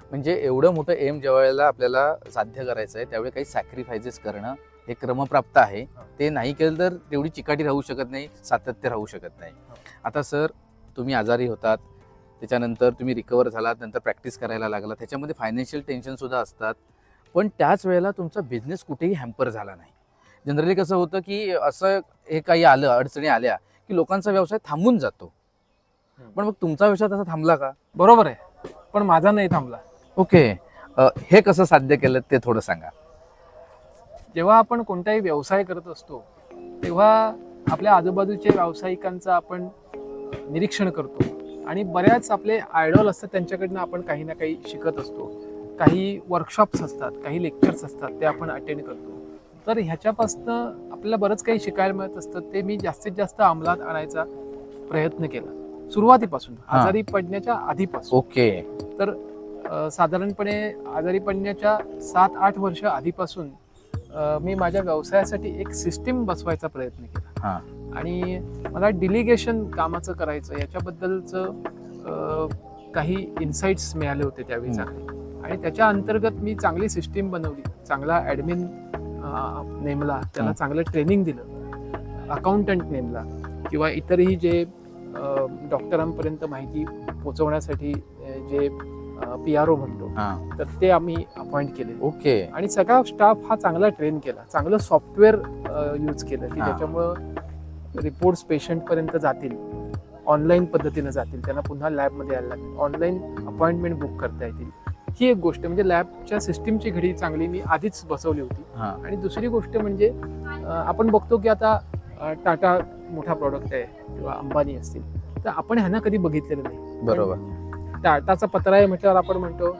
म्हणजे एवढं मोठं एम ज्या वेळेला आपल्याला साध्य करायचं आहे त्यावेळी काही सॅक्रिफायसेस करणं हे क्रमप्राप्त आहे. ते नाही केलं तर तेवढी चिकाटी राहू शकत नाही, सातत्य राहू शकत नाही. आता सर तुम्ही आजारी होतात, त्याच्यानंतर तुम्ही रिकवर झालात, नंतर प्रॅक्टिस करायला लागला, त्याच्यामध्ये फायनान्शियल टेन्शन सुद्धा असतात. पण त्याच वेळेला तुमचा बिझनेस कुठेही हॅम्पर झाला नाही. जनरली कसं होतं की असं हे काही आलं, अडचणी आल्या की लोकांचा व्यवसाय थांबून जातो. पण मग तुमचा व्यवसाय तसा थांबला का? बरोबर आहे, पण माझा नाही थांबला. ओके. हे कसं साध्य केलं ते थोडं सांगा. जेव्हा आपण कोणताही व्यवसाय करत असतो तेव्हा आपल्या आजूबाजूच्या व्यावसायिकांचं आपण निरीक्षण करतो आणि बऱ्याच आपले आयडॉल असतात त्यांच्याकडनं आपण काही ना काही शिकत असतो. काही वर्कशॉप्स असतात, काही लेक्चर्स असतात ते आपण अटेंड करतो. तर ह्याच्यापासनं आपल्याला बरंच काही शिकायला मिळत असतं. ते मी जास्तीत जास्त अंमलात आणायचा प्रयत्न केला सुरुवातीपासून, आजारी पडण्याच्या आधीपासून. ओके. तर साधारणपणे आजारी पडण्याच्या 7-8 वर्ष आधीपासून मी माझ्या व्यवसायासाठी एक सिस्टीम बसवायचा प्रयत्न केला. आणि मला डिलिगेशन कामाचं करायचं याच्याबद्दलचं काही इन्साइट्स मिळाले होते त्यावेळी चांगले. आणि त्याच्या अंतर्गत मी चांगली सिस्टीम बनवली, चांगला ॲडमिन नेमला, त्याला चांगलं ट्रेनिंग दिलं, अकाउंटंट नेमला किंवा इतरही जे डॉक्टरांपर्यंत माहिती पोहोचवण्यासाठी जे PRO म्हणतो तर ते आम्ही अपॉइंट केले. ओके. आणि सगळा स्टाफ हा चांगला ट्रेन केला, चांगलं सॉफ्टवेअर यूज केलं की ज्याच्यामुळं रिपोर्ट्स पेशंटपर्यंत जातील, ऑनलाईन पद्धतीनं जातील, त्यांना पुन्हा लॅबमध्ये यायला लागेल, ऑनलाईन अपॉइंटमेंट बुक करता येतील. ही एक गोष्ट म्हणजे लॅबच्या सिस्टीमची घडी चांगली मी आधीच बसवली होती. आणि दुसरी गोष्ट म्हणजे आपण बघतो की आता टाटा मोठा प्रॉडक्ट आहे किंवा अंबानी असतील तर आपण ह्यांना कधी बघितलेलं नाही. बरोबर. टाटाचा पत्रा आहे म्हटल्यावर आपण म्हणतो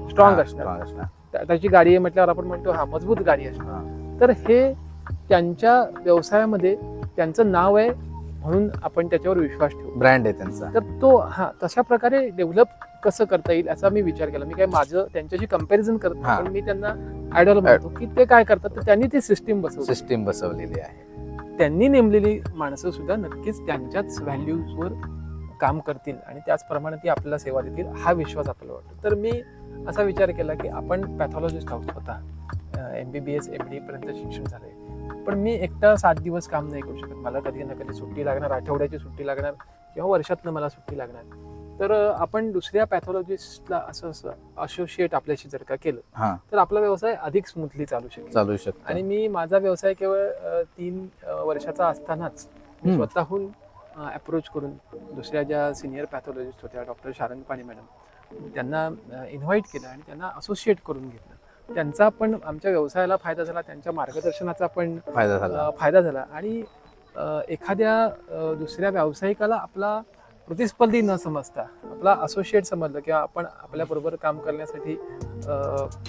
स्ट्रॉंग असणार, टाटाची गाडी आहे म्हटल्यावर आपण म्हणतो हा मजबूत गाडी असणार. तर हे त्यांच्या व्यवसायामध्ये त्यांचं नाव आहे म्हणून आपण त्याच्यावर विश्वास ठेवू, ब्रँड आहे त्यांचा. तर तो तशा प्रकारे डेव्हलप कसं करता येईल याचा मी विचार केला. मी काय माझं त्यांच्याशी कंपॅरिझन करत नाही, पण मी त्यांना आयडॉल म्हणतो की ते काय करतात तर त्यांनी ती सिस्टीम बसवलेली आहे. त्यांनी नेमलेली माणसं सुद्धा नक्कीच त्यांच्याच व्हॅल्यूजवर काम करतील आणि त्याचप्रमाणे ती आपल्याला सेवा देतील हा विश्वास आपल्याला वाटतो. तर मी असा विचार केला की आपण पॅथॉलॉजिस्ट आहोत, स्वतः MBBS MD पर्यंत शिक्षण झालंय, पण मी एकटा 7 दिवस काम नाही करू शकत. मला कधी ना कधी सुट्टी लागणार, आठवड्याची सुट्टी लागणार किंवा वर्षातनं मला सुट्टी लागणार. तर आपण दुसऱ्या पॅथॉलॉजिस्टला असं असोसिएट आपल्याशी जर का केलं तर आपला व्यवसाय अधिक स्मूथली चालू शकतो. आणि मी माझा व्यवसाय केवळ 3 वर्षाचा असतानाच स्वतःहून अप्रोच करून दुसऱ्या ज्या सिनियर पॅथॉलॉजिस्ट होत्या डॉक्टर शारंगपाणी मॅडम, त्यांना इन्व्हाइट केलं आणि त्यांना असोसिएट करून घेतलं. त्यांचा पण आमच्या व्यवसायाला फायदा झाला, त्यांच्या मार्गदर्शनाचा पण फायदा झाला. आणि एखाद्या दुसऱ्या व्यावसायिकाला आपला प्रतिस्पर्धी न समजता आपला असोसिएट समजलं किंवा आपण आपल्याबरोबर काम करण्यासाठी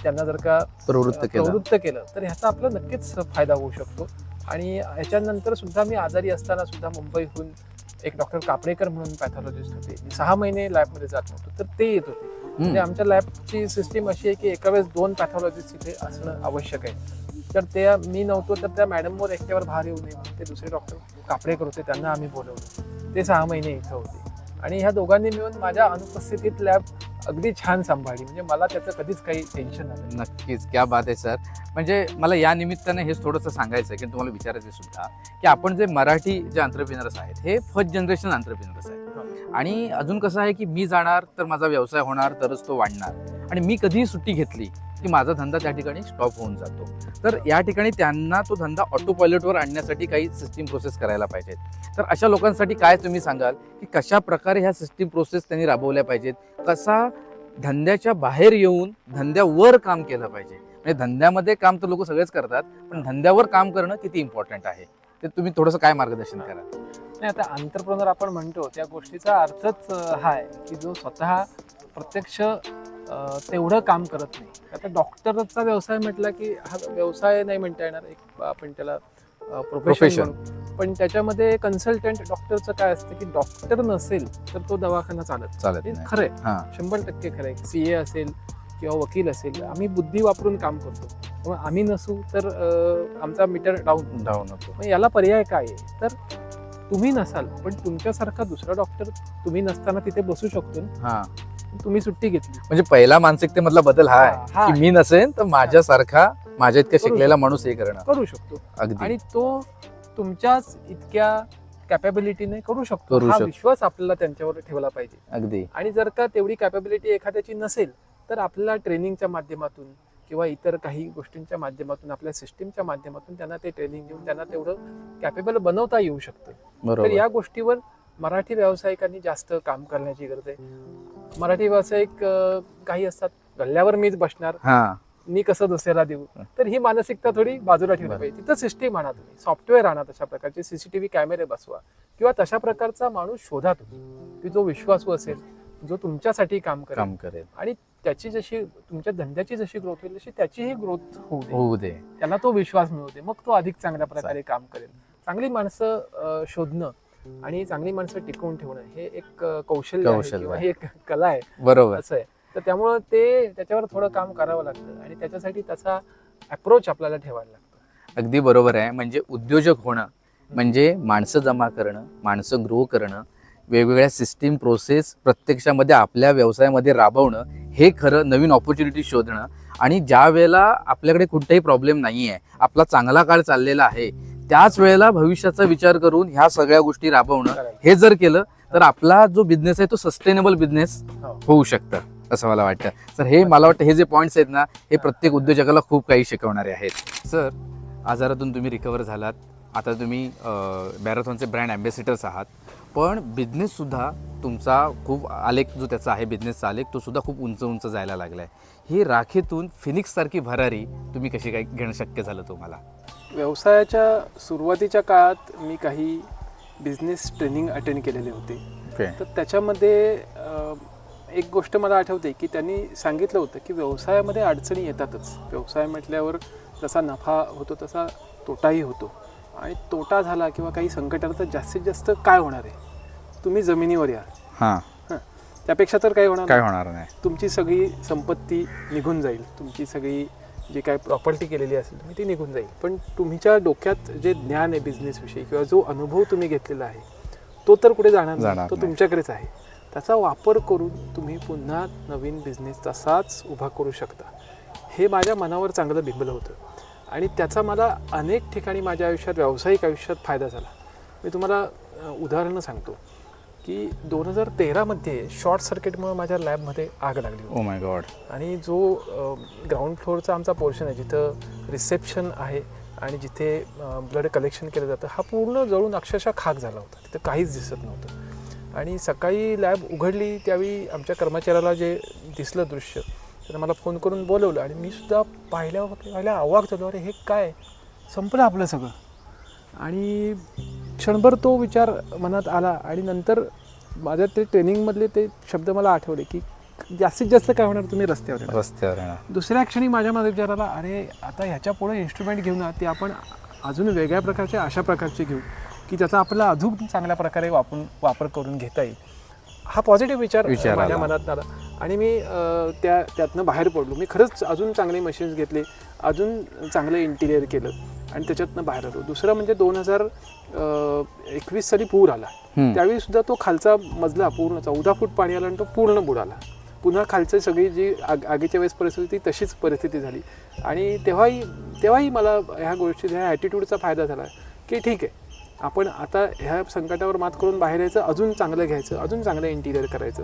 त्यांना जर का प्रवृत्त केलं तर ह्याचा आपला नक्कीच फायदा होऊ शकतो. आणि ह्याच्यानंतर सुद्धा मी आजारी असताना सुद्धा मुंबईहून एक डॉक्टर कापडेकर म्हणून पॅथॉलॉजिस्ट होते, मी 6 महिने लॅबमध्ये जात नव्हतो तर ते येत होते. म्हणजे आमच्या लॅबची सिस्टीम अशी आहे की एका वेळेस 2 पॅथॉलॉजिस्ट इथे असणं आवश्यक आहे. तर त्या मी नव्हतो तर त्या मॅडमवर एकट्यावर भार येऊ नये म्हणून ते दुसरे डॉक्टर कापडेकर होते, त्यांना आम्ही बोलवलं. ते 6 महिने इथं होते आणि ह्या दोघांनी मिळून माझ्या अनुपस्थितीत लॅब अगदी छान सांभाळली. म्हणजे मला त्याचं कधीच काही टेन्शन आलं. नक्कीच, क्या बात आहे सर. म्हणजे मला या निमित्ताने हेच थोडंसं सांगायचं आहे की तुम्हाला विचारायचं सुद्धा की आपण जे मराठी जे एंटरप्रेन्योर्स आहेत हे फर्स्ट जनरेशन एंटरप्रेन्योर्स आहेत. आणि अजून कसं आहे की मी जाणार तर माझा व्यवसाय होणार तरच तो वाढणार, आणि मी कधीही सुट्टी घेतली की माझा धंदा त्या ठिकाणी स्टॉप होऊन जातो. तर या ठिकाणी त्यांना तो धंदा ऑटो पायलटवर आणण्यासाठी काही सिस्टीम प्रोसेस करायला पाहिजेत. तर अशा लोकांसाठी काय तुम्ही सांगाल की कशा प्रकारे ह्या सिस्टीम प्रोसेस त्यांनी राबवल्या पाहिजेत, कसा धंद्याच्या बाहेर येऊन धंद्यावर काम केलं पाहिजे. म्हणजे धंद्यामध्ये काम तर लोक सगळेच करतात, पण धंद्यावर काम करणं किती इम्पॉर्टंट आहे ते तुम्ही थोडंसं काय मार्गदर्शन कराल? नाही, आता एंटरप्रेन्योर आपण म्हणतो त्या गोष्टीचा अर्थच हा आहे की जो स्वतः प्रत्यक्ष तेवढं काम करत नाही. आता डॉक्टरचा व्यवसाय म्हटला की हा व्यवसाय नाही म्हणता येणार, एक आपण त्याला प्रोफेशन म्हणू. पण त्याच्यामध्ये कन्सल्टंट डॉक्टरचं काय असतं की डॉक्टर नसेल तर तो दवाखाना चालत नाही. खरंय, हां. 100% खरंय. CA असेल किंवा वकील असेल, आम्ही बुद्धी वापरून काम करतो. मग आम्ही नसू तर आमचा मीटर डाऊन होतो. मग याला पर्याय काय आहे? तर तुम्ही नसाल पण तुमच्यासारखा दुसरा डॉक्टर तुम्ही नसताना तिथे बसू शकतो ना. हां. तुम्ही सुट्टी घेतली म्हणजे पहिला मानसिकतेमधला बदल हा आहे हा की मी नसेन तर माझ्यासारखा माझ्या इतका शिकलेला माणूस हे करणं करू शकतो. अगदी. आणि तो तुमच्याच इतक्या कॅपॅबिलिटीने करू शकतो. करू हा शकतो. विश्वास आपल्याला त्यांच्यावर ठेवला पाहिजे. अगदी. आणि जर का तेवढी कॅपॅबिलिटी एखाद्याची नसेल तर आपल्याला ट्रेनिंगच्या माध्यमातून किंवा इतर काही गोष्टींच्या माध्यमातून आपल्या सिस्टीमच्या माध्यमातून त्यांना ते ट्रेनिंग देऊन त्यांना तेवढं कॅपेबल बनवता येऊ शकतं. तर बरोबर. या गोष्टीवर मराठी व्यावसायिकांनी जास्त काम करण्याची गरज आहे. मराठी व्यावसायिक काही असतात गल्ल्यावर मीच बसणार, हा मी कसं दुसऱ्याला देऊ. तर ही मानसिकता थोडी बाजूला ठेवली पाहिजे. तिथं सिस्टीम आणा, तुम्ही सॉफ्टवेअर आणा, तशा प्रकारचे CCTV कॅमेरे बसवा किंवा तशा प्रकारचा माणूस शोधा तुम्ही की जो विश्वासू असेल, जो तुमच्यासाठी काम करेल आणि त्याची जशी तुमच्या धंद्याची जशी ग्रोथ होईल तशी त्याचीही ग्रोथ होऊ दे. त्याला तो विश्वास मिळू दे, मग तो अधिक चांगल्या प्रकारे काम करेल. चांगली माणसं शोधणं आणि चांगली माणसं टिकवून ठेवणं हे एक कौशल्य आहे किंवा हे एक कला आहे. बरोबर. असं आहे. तर त्यामुळं त्याच्यावर थोडं काम करावं लागतं आणि त्याच्यासाठी त्याचा अप्रोच आपल्याला ठेवायला लागतो. अगदी बरोबर आहे. म्हणजे उद्योजक होणं म्हणजे माणसं जमा करणं, माणसं ग्रो करणं, वेगवेगळ्या सिस्टीम प्रोसेस प्रत्यक्षामध्ये आपल्या व्यवसायामध्ये राबवणं, हे खरं नवीन ऑपॉर्च्युनिटी शोधणं. आणि ज्या वेळेला आपल्याकडे कुठलाही प्रॉब्लेम नाही आहे, आपला चांगला काळ चाललेला आहे, त्याच वेळेला भविष्याचा विचार करून ह्या सगळ्या गोष्टी राबवणं, हे जर केलं तर आपला जो बिझनेस आहे तो सस्टेनेबल बिझनेस होऊ शकतं असं मला वाटतं. सर हे मला वाटतं हे जे पॉईंट्स आहेत ना हे प्रत्येक उद्योजकाला खूप काही शिकवणारे आहेत. सर आजारातून तुम्ही रिकवर झालात, आता तुम्ही मॅरेथॉनचे ब्रँड ॲम्बॅसिडर्स आहात, पण बिझनेससुद्धा तुमचा खूप आलेख जो त्याचा आहे बिझनेसचा आलेख तो सुद्धा खूप उंच उंच जायला लागला आहे. ही राखेतून फिनिक्ससारखी भरारी तुम्ही कशी काय घेणं शक्य झालं तुम्हाला? व्यवसायाच्या सुरुवातीच्या काळात मी काही बिझनेस ट्रेनिंग अटेंड केलेले होते. तर त्याच्यामध्ये एक गोष्ट मला आठवते की त्यांनी सांगितलं होतं की व्यवसायामध्ये अडचणी येतातच. व्यवसाय म्हटल्यावर जसा नफा होतो तसा तोटाही होतो. आणि तोटा झाला किंवा काही संकट आलं तर जास्तीत जास्त काय होणार आहे, तुम्ही जमिनीवर या. त्यापेक्षा तर काय होणार नाही. तुमची सगळी संपत्ती निघून जाईल, तुमची सगळी जी काय प्रॉपर्टी केलेली असेल तुम्ही ती निघून जाईल, पण तुमच्या डोक्यात जे ज्ञान आहे बिझनेसविषयी किंवा जो अनुभव तुम्ही घेतलेला आहे तो तर कुठे जाणार नाही, तो तुमच्याकडेच आहे. त्याचा वापर करून तुम्ही पुन्हा नवीन बिझनेस तसाच उभा करू शकता. हे माझ्या मनावर चांगलं बिंबलं होतं आणि त्याचा मला अनेक ठिकाणी माझ्या आयुष्यात व्यावसायिक आयुष्यात फायदा झाला. मी तुम्हाला उदाहरणं सांगतो की 2013मध्ये शॉर्ट सर्किटमुळे माझ्या लॅबमध्ये आग लागली होती. Oh my God. आणि जो ग्राउंड फ्लोअरचा आमचा पोर्शन आहे जिथं रिसेप्शन आहे आणि जिथे ब्लड कलेक्शन केलं जातं हा पूर्ण जळून अक्षरशः खाक झाला होता. तिथं काहीच दिसत नव्हतं. आणि सकाळी लॅब उघडली त्यावेळी आमच्या कर्मचाऱ्याला जे दिसलं दृश्य त्यानं मला फोन करून बोलवलं आणि मी सुद्धा पाहिल्या अवाक झालो, अरे हे काय, संपलं आपलं सगळं. आणि क्षणभर तो विचार मनात आला आणि नंतर माझ्या ते ट्रेनिंगमधले ते शब्द मला आठवले की जास्तीत जास्त काय होणार, तुम्ही रस्त्यावर. दुसऱ्या क्षणी माझ्या माझ्या विचार आला, अरे आता ह्याच्या पुढे इन्स्ट्रुमेंट घेऊन ते आपण अजून वेगळ्या प्रकारचे अशा प्रकारचे घेऊ की त्याचा आपल्याला अजून चांगल्या प्रकारे वापर करून घेता येईल. हा पॉझिटिव्ह विचार माझ्या मनात आला आणि मी त्यातनं बाहेर पडलो. मी खरंच अजून चांगले मशीन्स घेतले, अजून चांगलं इंटिरियर केलं आणि त्याच्यातनं बाहेर आलो. दुसरं म्हणजे 2021 साली पूर आला. त्यावेळी सुद्धा तो खालचा मजला पूर्ण 14 फूट पाणी आलं आणि तो पूर्ण बुडाला. पुन्हा खालची सगळी जी आगीच्या वेळेस परिस्थिती तशीच परिस्थिती झाली आणि तेव्हाही मला ह्या गोष्टी ह्या ॲटिट्यूडचा फायदा झाला की ठीक आहे, आपण आता ह्या संकटावर मात करून बाहेर यायचं, अजून चांगलं घ्यायचं, अजून चांगलं इंटिरियर करायचं.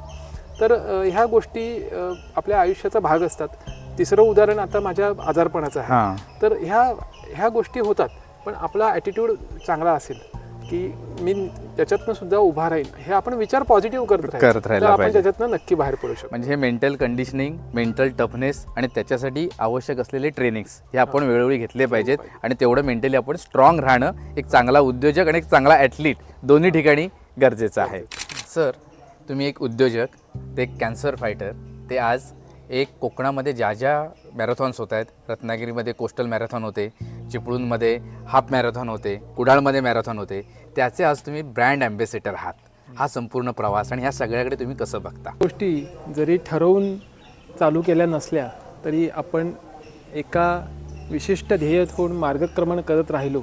तर ह्या गोष्टी आपल्या आयुष्याचा भाग असतात. तिसरं उदाहरण आता माझ्या आजारपणाचं आहे. तर ह्या गोष्टी होतात, पण आपला ॲटिट्यूड चांगला असेल की मी त्याच्यातनं सुद्धा उभा राहील, हे आपण विचार पॉझिटिव्ह करत राहिला आपण त्याच्यातनं नक्की बाहेर पडू शकतो. म्हणजे हे मेंटल कंडिशनिंग, मेंटल टफनेस आणि त्याच्यासाठी आवश्यक असलेले ट्रेनिंग्स हे आपण वेळोवेळी घेतले पाहिजेत आणि तेवढं मेंटली आपण स्ट्रॉंग राहणं, एक चांगला उद्योजक आणि एक चांगला ॲथलीट दोन्ही ठिकाणी गरजेचं आहे. सर, तुम्ही एक उद्योजक, ते एक कॅन्सर फायटर, ते आज एक कोकणामध्ये ज्या मॅरेथॉन्स होत आहेत, रत्नागिरीमध्ये कोस्टल मॅरेथॉन होते, चिपळूणमध्ये हाफ मॅरेथॉन होते, कुडाळमध्ये मॅरेथॉन होते, त्याचे आज तुम्ही ब्रँड ॲम्बेसेडर आहात. हा संपूर्ण प्रवास आणि ह्या सगळ्याकडे तुम्ही कसं बघता? गोष्टी जरी ठरवून चालू केल्या नसल्या तरी आपण एका विशिष्ट ध्येय ठेवून मार्गक्रमण करत राहिलो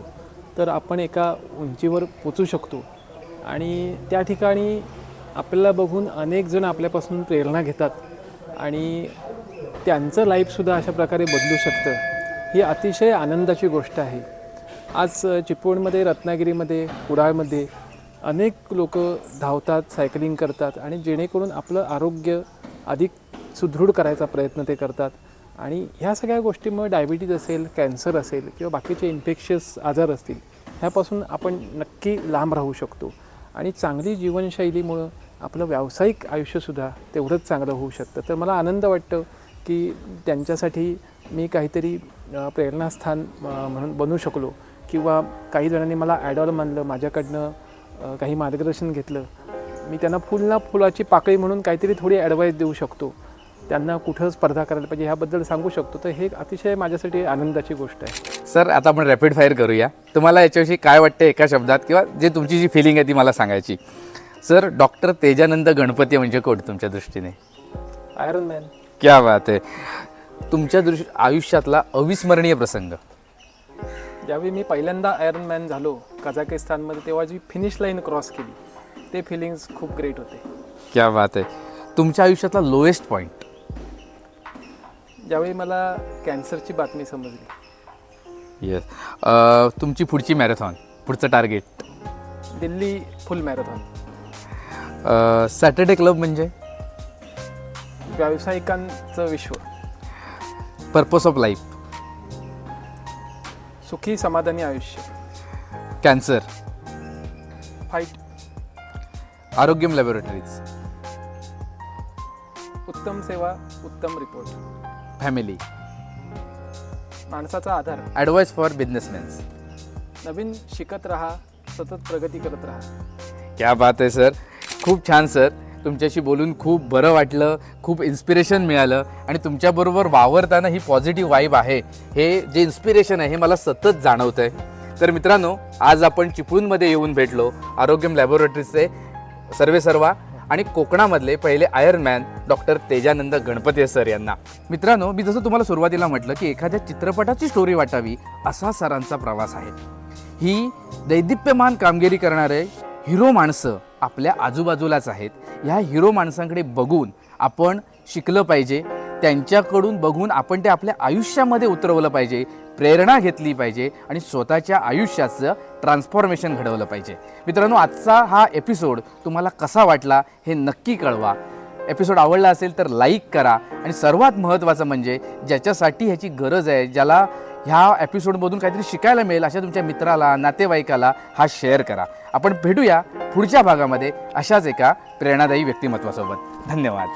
तर आपण एका उंचीवर पोचू शकतो आणि त्या ठिकाणी आपल्याला बघून अनेक जण आपल्यापासून प्रेरणा घेतात आणि त्यांचं लाईफसुद्धा अशा प्रकारे बदलू शकतं. ही अतिशय आनंदाची गोष्ट आहे. आज चिपळूणमध्ये, रत्नागिरीमध्ये, कुडाळमध्ये अनेक लोक धावतात, सायकलिंग करतात आणि जेणेकरून आपलं आरोग्य अधिक सुदृढ करायचा प्रयत्न ते करतात आणि ह्या सगळ्या गोष्टीमुळे डायबिटीज असेल, कॅन्सर असेल किंवा बाकीचे इन्फेक्शियस आजार असतील ह्यापासून आपण नक्की लांब राहू शकतो आणि चांगली जीवनशैलीमुळं आपलं व्यावसायिक आयुष्यसुद्धा तेवढंच चांगलं होऊ शकतं. तर मला आनंद वाटतं की त्यांच्यासाठी मी काहीतरी प्रेरणास्थान म्हणून बनू शकलो किंवा काही जणांनी मला आयडॉल मानलं, माझ्याकडनं काही मार्गदर्शन घेतलं. मी त्यांना फुलाची पाकळी म्हणून काहीतरी थोडी ॲडवाईस देऊ शकतो, त्यांना कुठं स्पर्धा करायला पाहिजे ह्याबद्दल सांगू शकतो. तर हे अतिशय माझ्यासाठी आनंदाची गोष्ट आहे. सर, आता आपण रॅपिड फायर करूया. तुम्हाला याच्याविषयी काय वाटतं एका शब्दात, किंवा जे तुमची जी फिलिंग आहे ती मला सांगायची. सर, डॉक्टर तेजानंद गणपती म्हणजे कोण तुमच्या दृष्टीने? Iron man. क्या बात आहे. तुमच्या आयुष्यातला अविस्मरणीय प्रसंग? ज्यावेळी मी पहिल्यांदा आयरन मॅन झालो कझाकिस्तानमध्ये, तेव्हा जी फिनिश लाईन क्रॉस केली, ते फिलिंग्स खूप ग्रेट होते. क्या बात आहे. तुमच्या आयुष्यातला लोएस्ट पॉईंट? ज्यावेळी मला कॅन्सरची बातमी समजली. येस. तुमची पुढची मॅरेथॉन, पुढचं टार्गेट? दिल्ली फुल मॅरेथॉन. सॅटर्डे क्लब म्हणजे? व्यावसायिकांचं विश्व. Purpose of life? सुखी समाधानी आयुष्य. कॅन्सर? फाईट. आरोग्यम लॅबोरेटरीज? उत्तम सेवा, उत्तम रिपोर्ट. फॅमिली? माणसाचा आधार. Advice for businessmans? नवीन शिकत राहा, सतत प्रगती करत राहा. क्या बात आहे सर, खूप छान सर. तुमच्याशी बोलून खूप बरं वाटलं, खूप इन्स्पिरेशन मिळालं आणि तुमच्याबरोबर वावरताना ही पॉझिटिव्ह वाईब आहे, हे जे इन्स्पिरेशन आहे हे मला सतत जाणवतं आहे. तर मित्रांनो, आज आपण चिपळूणमध्ये येऊन भेटलो आरोग्यम लॅबोरेटरीजचे सर्वेसर्वा आणि कोकणामधले पहिले Ironman doctor Tejanand Ganpati sir यांना. मित्रांनो, मी जसं तुम्हाला सुरुवातीला म्हटलं की एखाद्या चित्रपटाची स्टोरी वाटावी असा सरांचा प्रवास आहे. ही दैदिप्यमान कामगिरी करणारे हिरो माणसं आपल्या आजूबाजूलाच आहेत. ह्या हिरो माणसांकडे बघून आपण शिकलं पाहिजे, त्यांच्याकडून बघून आपण ते आपल्या आयुष्यामध्ये उतरवलं पाहिजे, प्रेरणा घेतली पाहिजे आणि स्वतःच्या आयुष्याचं ट्रान्सफॉर्मेशन घडवलं पाहिजे. मित्रांनो, आजचा हा एपिसोड तुम्हाला कसा वाटला हे नक्की कळवा. एपिसोड आवडला असेल तर लाईक करा आणि सर्वात महत्त्वाचं म्हणजे ज्याच्यासाठी ह्याची गरज आहे, ज्याला ह्या एपिसोडमधून काहीतरी शिकायला मिळेल अशा तुमच्या मित्राला, नातेवाईकाला हा शेअर करा. आपण भेटूया पुढच्या भागामध्ये अशाच एका प्रेरणादायी व्यक्तिमत्वासोबत. धन्यवाद.